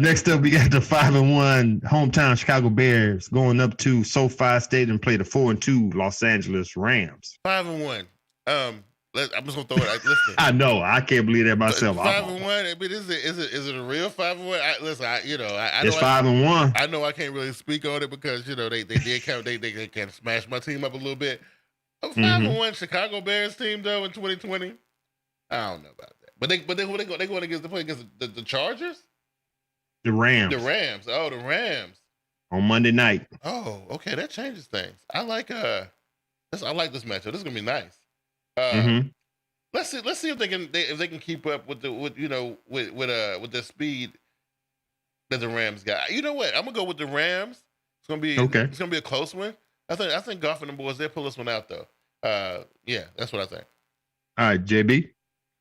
D: Next up, we got the 5-1 hometown Chicago Bears going up to SoFi Stadium and play the 4-2 Los Angeles Rams.
C: 5-1. I'm just gonna throw it. Listen,
D: I know, I can't believe that myself.
C: 5-1. I mean, is it a real 5-1? Listen, I
D: it's 5-1.
C: I know I can't really speak on it because they can smash my team up a little bit. A 5-1 Chicago Bears team though in 2020. I don't know about that. But they going against the Chargers?
D: The Rams.
C: The Rams. Oh, the Rams.
D: On Monday night.
C: Oh, okay. That changes things. I like this matchup. This is gonna be nice. Let's see if they can keep up with the speed that the Rams got. You know what? I'm gonna go with the Rams. It's gonna be a close one. I think Goff and the boys, they'll pull this one out though. Yeah, that's what I think.
D: All right, JB.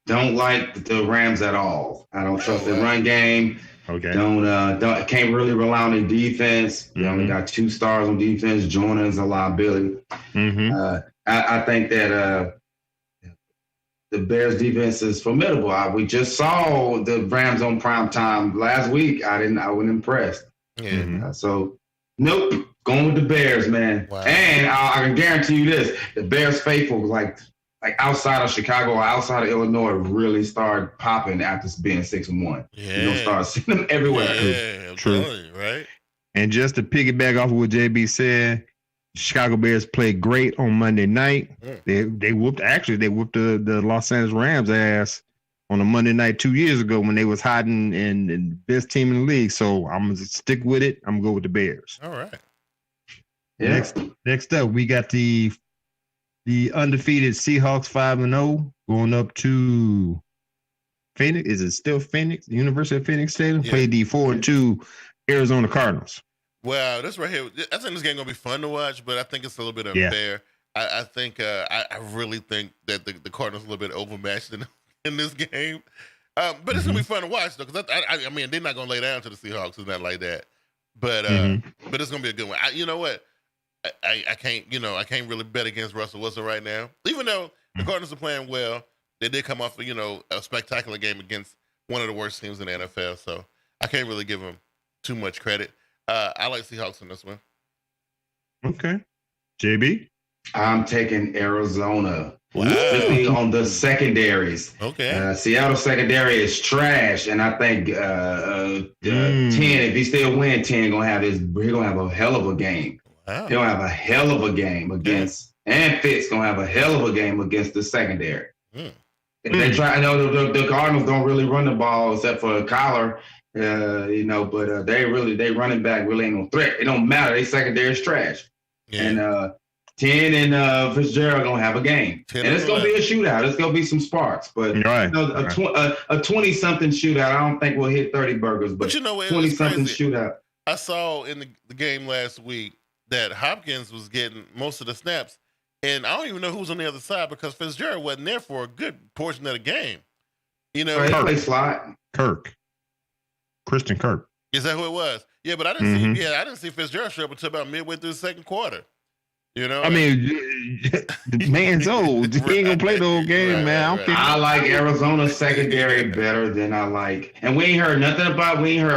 E: Don't like the Rams at all. I don't trust the run game.
D: Okay.
E: Can't really rely on the defense. You only got 2 stars on defense. Jordan's a liability. I think that the Bears defense is formidable. We just saw the Rams on prime time last week. I wasn't impressed.
C: Yeah.
E: So nope. Going with the Bears, man.
C: Wow.
E: And I can guarantee you this: the Bears faithful, like outside of Chicago or outside of Illinois, really started popping after being 6-1.
C: Yeah.
E: You're gonna start seeing them everywhere.
C: Yeah,
D: True.
C: Right?
D: And just to piggyback off of what JB said, Chicago Bears played great on Monday night. They whooped the Los Angeles Rams ass on a Monday night 2 years ago when they was hiding in the best team in the league. So I'm gonna stick with it. I'm gonna go with the Bears.
C: All right.
E: Yeah.
D: Next up, we got the undefeated Seahawks 5-0 going up to Phoenix. Is it still Phoenix? The University of Phoenix Stadium?
C: Yeah.
D: Played the 4-2 Arizona Cardinals.
C: Well, this right here, I think this game gonna be fun to watch, but I think it's a little bit unfair. I think I really think that the Cardinals are a little bit overmatched in this game. But it's gonna be fun to watch though, because I mean they're not gonna lay down to the Seahawks. It's not like that. But it's gonna be a good one. You know what? I can't really bet against Russell Wilson right now. Even though the Cardinals are playing well, they did come off a spectacular game against one of the worst teams in the NFL. So I can't really give them too much credit. I like Seahawks in this one.
D: Okay. JB?
E: I'm taking Arizona.
C: Wow.
E: Especially on the secondaries.
C: Okay.
E: Seattle secondary is trash, and I think 10. If he still win 10, he's gonna have a hell of a game.
C: Wow.
E: He'll have a hell of a game against, and Fitz gonna have a hell of a game against the secondary. If they try, I know the Cardinals don't really run the ball except for Kyler, but they running back really ain't no threat. It don't matter. They secondary is trash. Yeah. And 10 and Fitzgerald gonna have a game, and it's gonna be a shootout. It's gonna be some sparks, but a 20-something shootout. I don't think we'll hit 30 burgers, but 20-something shootout.
C: I saw in the game last week that Hopkins was getting most of the snaps, and I don't even know who's on the other side because Fitzgerald wasn't there for a good portion of the game.
D: Christian Kirk.
C: Is that who it was? Yeah, but I didn't see. Yeah, I didn't see Fitzgerald show up until about midway through the second quarter.
D: I mean, the man's old. He ain't gonna play the whole game, man.
E: I like Arizona's secondary better than I like, and we ain't heard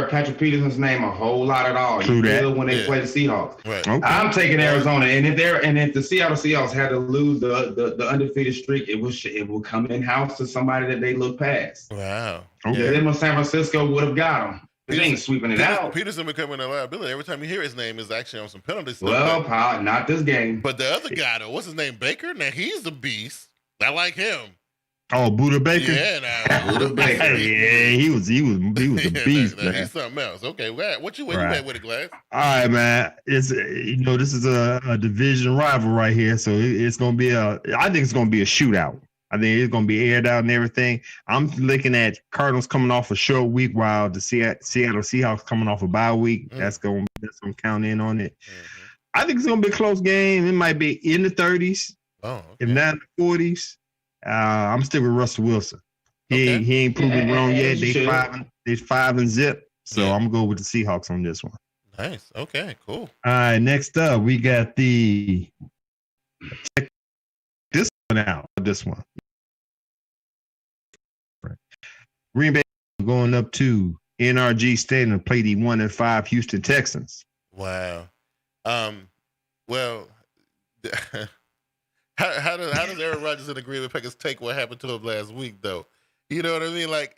E: Patrick Peterson's name a whole lot at all.
D: True that.
E: When they play the Seahawks,
C: right.
E: Okay. I'm taking Arizona, and if the Seattle Seahawks had to lose the undefeated streak, it will come in house to somebody that they look past.
C: Wow.
E: Okay. Then San Francisco would have got them. They ain't sweeping it out.
C: Peterson becoming a liability. Every time you hear his name, is actually on some penalties.
E: Well, not this game.
C: But the other guy, though, what's his name? Baker? Now, he's the beast. I like him.
D: Oh, Buda Baker?
C: Yeah,
E: Buda Baker.
D: Yeah, he was the beast, man.
C: He's something else. Okay, what you at with it, Glass?
D: All right, man. It's this is a division rival right here, so it's gonna be I think it's gonna be a shootout. I think it's going to be aired out and everything. I'm looking at Cardinals coming off a short week while the Seattle Seahawks coming off a bye week. That's going to count in on it. I think it's going to be a close game. It might be in the 30s, if not in the 40s. I'm still with Russell Wilson. He ain't proven wrong yet. They 5-0. So I'm going to go with the Seahawks on this one.
C: Nice. Okay, cool.
D: All right, next up, we got this one. Green Bay going up to NRG Stadium to play the 1-5 Houston Texans.
C: Wow. Well, how does Aaron Rodgers and the Green Bay Packers take what happened to him last week, though? You know what I mean? Like,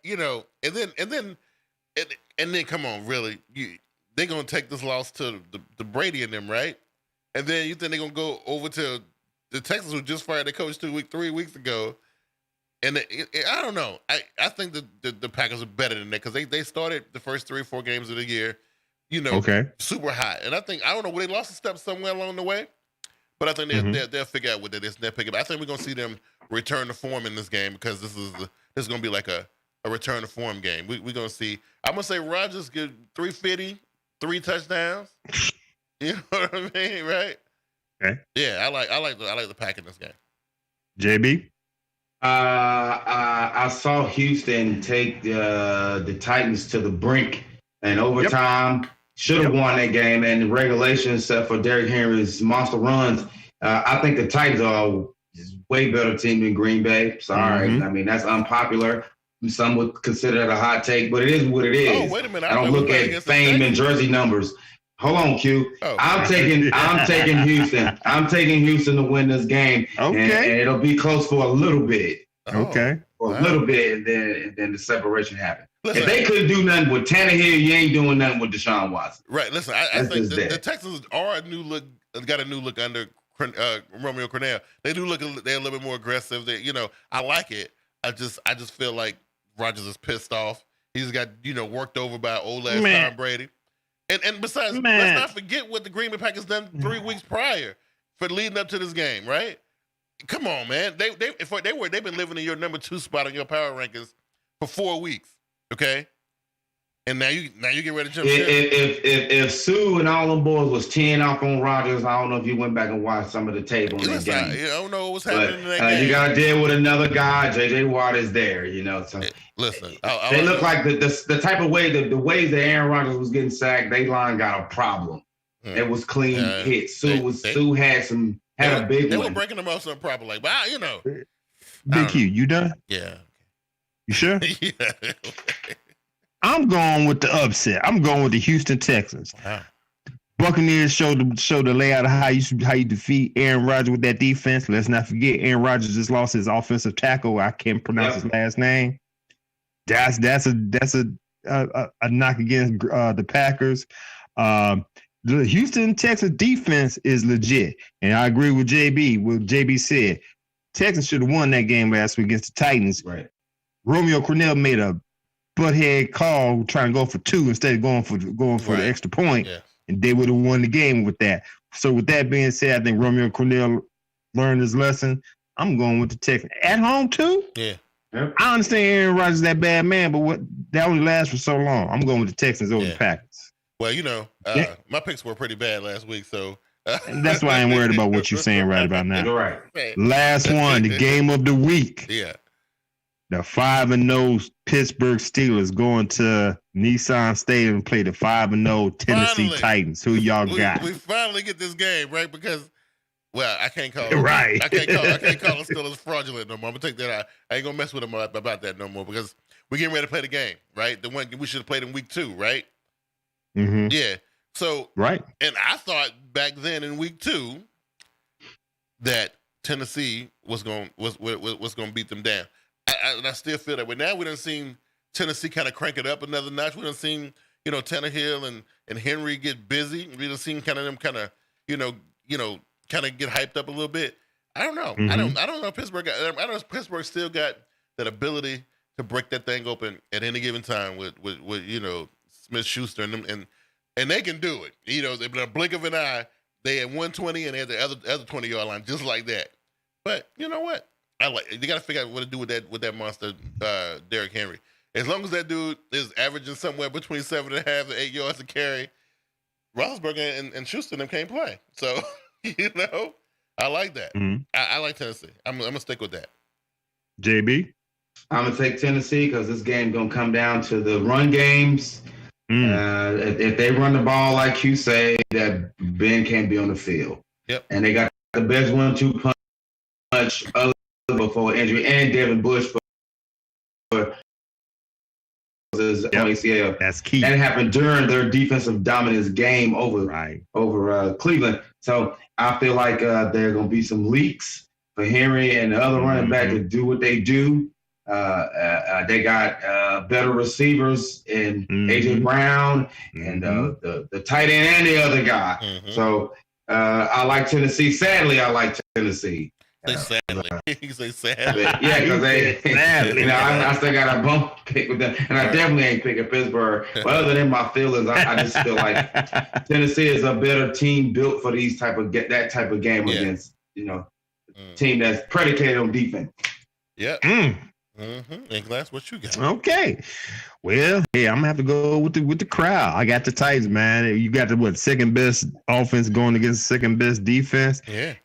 C: and then come on, really, they're gonna take this loss to the Brady and them, right? And then you think they're gonna go over to the Texans, who just fired their coach 3 weeks ago? And I don't know. I think the Packers are better than that because they started the first 3 or 4 games of the year, super hot. And I don't know, they lost a step somewhere along the way, but I think they'll figure out what it is and they'll pick it up. I think we're gonna see them return to form in this game because this is gonna be like a return to form game. We're gonna see. I'm gonna say Rodgers get 350, 3 touchdowns. You know what I mean, right?
D: Okay.
C: Yeah, I like the Pack in this game.
D: JB.
E: I saw Houston take the Titans to the brink in overtime. Should have won that game, and the regulation, except for Derrick Henry's monster runs. I think the Titans are a way better team than Green Bay. Sorry, I mean that's unpopular. Some would consider it a hot take, but it is what it is.
C: Oh, wait a minute!
E: I don't look at fame and jersey numbers. Hold on, Q. Oh. I'm taking Houston. I'm taking Houston to win this game.
D: Okay.
E: And it'll be close for a little bit.
D: Okay.
E: For a little bit, and then the separation happens. Listen, if they couldn't do nothing with Tannehill, you ain't doing nothing with Deshaun Watson.
C: Right. Listen, I think the Texans are got a new look under Romeo Crennel. They're a little bit more aggressive. I like it. I just feel like Rodgers is pissed off. He's got worked over by old ass Tom Brady. And besides, let's not forget what the Green Bay Packers done 3 weeks prior for leading up to this game, right? Come on, man. They've been living in your number 2 spot on your power rankings for 4 weeks, okay? And now you get ready to jump in.
E: If Sue and all them boys was 10 off on Rodgers, I don't know if you went back and watched some of the tape on that game.
C: I don't know what was happening in that game.
E: You got to deal with another guy. J.J. Watt is there, So
C: listen,
E: they look like the type of way the ways that Aaron Rodgers was getting sacked. They line got a problem. It was clean hit. Sue had a big one.
C: They were breaking them off some proper like,
D: Big Q, you done?
C: Yeah.
D: You sure?
C: Yeah.
D: I'm going with the upset. I'm going with the Houston Texans.
C: Wow.
D: Buccaneers show the layout of how you defeat Aaron Rodgers with that defense. Let's not forget Aaron Rodgers just lost his offensive tackle. I can't pronounce his last name. That's a knock against the Packers. The Houston Texans defense is legit, and I agree with JB. What JB said, Texans should have won that game last week against the Titans.
E: Right.
D: Romeo Crennel made a butthead call trying to go for 2 instead of going for the extra point, and they would have won the game with that. So with that being said, I think Romeo Crennel learned his lesson. I'm going with the Texans at home too.
C: Yeah,
D: I understand Aaron Rodgers is that bad man, but that only lasts for so long. I'm going with the Texans over the Packers.
C: Well, my picks were pretty bad last week, so
D: that's why I ain't worried about what you're saying right about now.
E: Right.
D: Last one, the game of the week.
C: Yeah.
D: The 5-0 Pittsburgh Steelers going to Nissan Stadium and play the 5-0 Tennessee Titans. Who y'all got?
C: We finally get this game, right? Because, I can't call it.
D: Right.
C: I can't call the Steelers fraudulent no more. I'm going to take that out. I ain't going to mess with them about that no more because we're getting ready to play the game, right? The one we should have played in week 2, right?
D: Mm-hmm.
C: Yeah. So,
D: right.
C: And I thought back then in week 2 that Tennessee was going to beat them down. And I still feel that way. Now we done seen Tennessee kind of crank it up another notch. We done seen, Tannehill and Henry get busy. We done seen kind of them kind of get hyped up a little bit. I don't know.
D: Mm-hmm.
C: I don't know. I know Pittsburgh still got that ability to break that thing open at any given time with Smith-Schuster and they can do it. In a blink of an eye, they had 120 and they had the other 20-yard line just like that. But you know what? You got to figure out what to do with that monster, Derrick Henry. As long as that dude is averaging somewhere between 7.5 and 8 yards to carry, Roethlisberger and Schuster them can't play. So, I like that.
D: Mm-hmm.
C: I like Tennessee. I'm gonna stick with that.
D: JB?
E: I'm gonna take Tennessee because this game's gonna come down to the run games. If they run the ball like you say, that Ben can't be on the field.
C: Yep.
E: And they got the best 1-2 punch before injury, and Devin Bush for is on ACL.
D: That's key.
E: That happened during their defensive dominance game over Cleveland. So I feel like there are going to be some leaks for Henry and the other running back to do what they do. They got better receivers in AJ Brown and the tight end and the other guy. So I like Tennessee. Sadly, I like Tennessee.
C: Say sadly. You say sadly.
E: Yeah, because I still got a bump pick with them, and I definitely ain't picking Pittsburgh. But other than my feelings, I just feel like Tennessee is a better team built for that type of game against team that's predicated on defense.
C: Yeah. And Glass, what you got?
D: Okay. Well, yeah, I'm gonna have to go with the crowd. I got the Titans, man. You got the second best offense going against second best defense.
C: Yeah.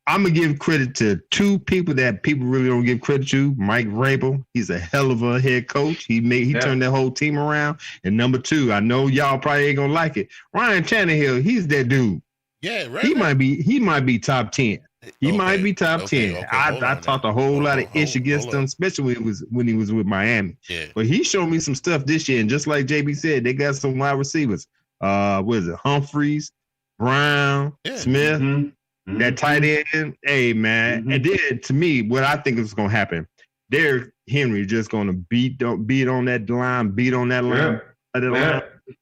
D: I'm gonna give credit to two people that people really don't give credit to. Mike Vrabel, he's a hell of a head coach. He turned that whole team around. And number two, I know y'all probably ain't gonna like it. Ryan Tannehill, he's that dude.
C: Yeah, right.
D: He might be top 10. He might be top 10.
C: Okay,
D: I talked a whole lot of ish against him, especially when he was with Miami.
C: Yeah.
D: But he showed me some stuff this year, and just like JB said, they got some wide receivers. What is it? Humphreys, Brown, Smith. That tight end, hey man, and then to me, what I think is going to happen, Derrick Henry just going to beat on that line,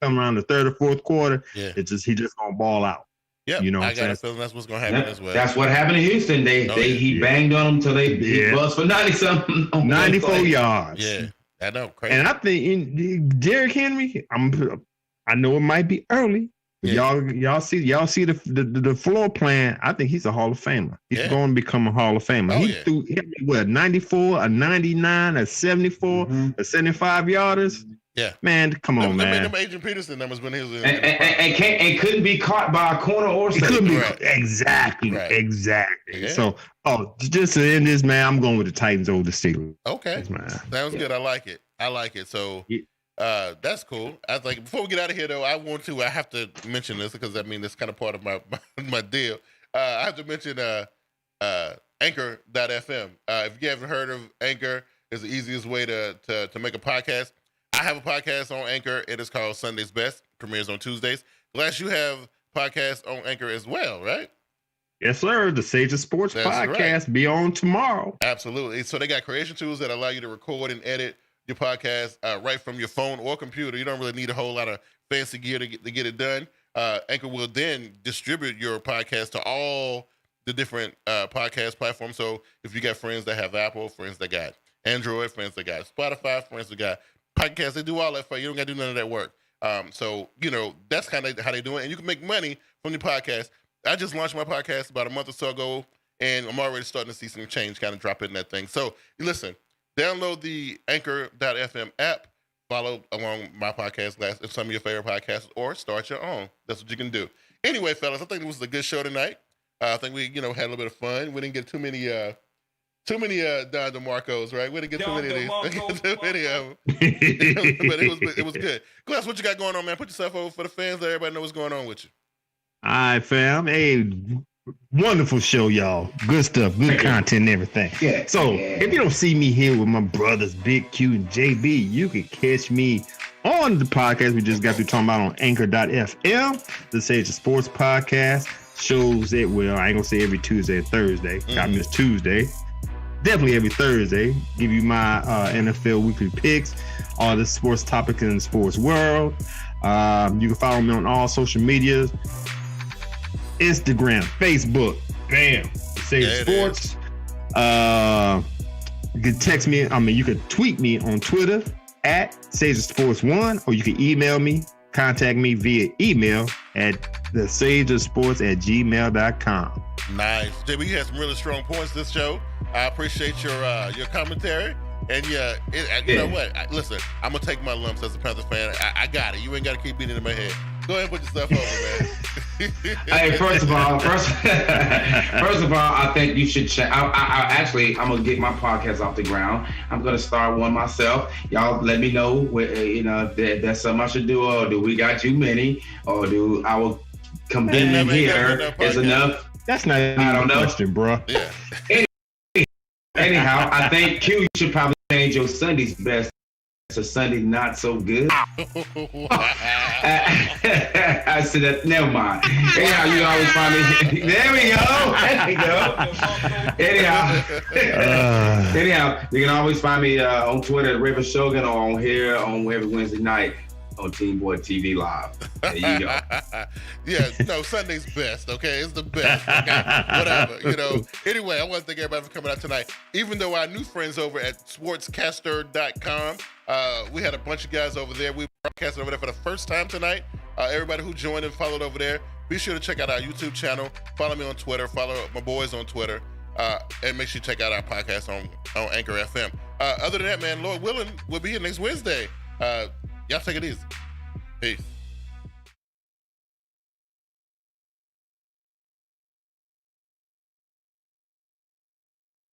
D: come around the third or fourth quarter. Yeah, he just going to ball out.
C: Yeah, I got a feeling that's what's going to happen as well.
E: That's what happened in Houston. He banged on them till they bust for 90-something,
D: 94 yards.
C: Yeah, I know, crazy.
D: And I think Derrick Henry, I know it might be early. Y'all see the floor plan. I think he's a Hall of Famer. He's going to become a Hall of Famer. He threw 94, a 99, a 74, a 75 yarders.
C: Yeah,
D: man, come on, man.
C: Them Adrian Peterson numbers when he was in
E: and couldn't be caught by a corner or something.
D: Exactly. Yeah. So, just to end this, man, I'm going with the Titans over the Steelers.
C: Okay, sounds good. I like it. So. That's cool. I think before we get out of here, though, I have to mention this because it's kind of part of my deal. I have to mention Anchor.fm. If you haven't heard of Anchor, it's the easiest way to make a podcast. I have a podcast on Anchor. It is called Sunday's Best. Premieres on Tuesdays. Glass, you have podcasts on Anchor as well, right?
D: Yes, sir. The Sage of Sports podcast be on tomorrow.
C: Absolutely. So they got creation tools that allow you to record and edit your podcast right from your phone or computer. You don't really need a whole lot of fancy gear to get it done. Anchor will then distribute your podcast to all the different podcast platforms. So if you got friends that have Apple, friends that got Android, friends that got Spotify, friends that got podcasts, they do all that for you. You don't got to do none of that work. So, that's kind of how they do it. And you can make money from your podcast. I just launched my podcast about a month or so ago, and I'm already starting to see some change kind of drop in that thing. So listen, download the Anchor.fm app, follow along my podcast last if some of your favorite podcasts, or start your own. That's what you can do. Anyway, fellas, I think it was a good show tonight. I think we, had a little bit of fun. We didn't get too many Don DeMarcos, right? We didn't get too many of these. But it was good. Glass, what you got going on, man? Put yourself over for the fans. Let everybody know what's going on with you.
D: All right, fam. Hey, wonderful show, y'all. Good stuff, good content and everything. Yeah. So if you don't see me here with my brothers, Big Q and JB, you can catch me on the podcast we just got through talking about on Anchor.fm, the Sage of Sports podcast. Shows it, I ain't gonna say every Tuesday and Thursday. I miss Tuesday. Definitely every Thursday. Give you my NFL weekly picks, all the sports topics in the sports world. You can follow me on all social media. Instagram, Facebook, bam, Sage Sports. You can text me. You can tweet me on Twitter at SageSports1, or you can email me, contact me via email at thesageofsports@gmail.com.
C: Nice, JB. You had some really strong points this show. I appreciate your commentary. And you know what? Listen, I'm gonna take my lumps as a Panthers fan. I got it. You ain't gotta keep beating it in my head. Go ahead and put yourself over, man.
E: Hey, first of all, I think you should check. I'm gonna get my podcast off the ground. I'm gonna start one myself. Y'all, let me know if that's something I should do, or do we got too many, or do I will come in here is enough?
D: That's not even a question, bro.
C: Yeah.
E: Anyhow, I think Q should probably change your Sunday's best So Sunday, not so good. I said that. Never mind. Anyhow, you can always find me. There we go. Anyhow, you can always find me on Twitter at River Shogun or on here on every Wednesday night on TeamBoydTV Live. There you go.
C: Yeah, no, Sunday's best, okay? It's the best, okay? Whatever, you know. Anyway, I want to thank everybody for coming out tonight. Even though our new friends over at sportscaster.com, we had a bunch of guys over there. We broadcasted over there for the first time tonight. Everybody who joined and followed over there, be sure to check out our YouTube channel. Follow me on Twitter. Follow my boys on Twitter. And make sure you check out our podcast on Anchor FM. Other than that, man, Lord willing, we'll be here next Wednesday. Y'all take it easy. Peace.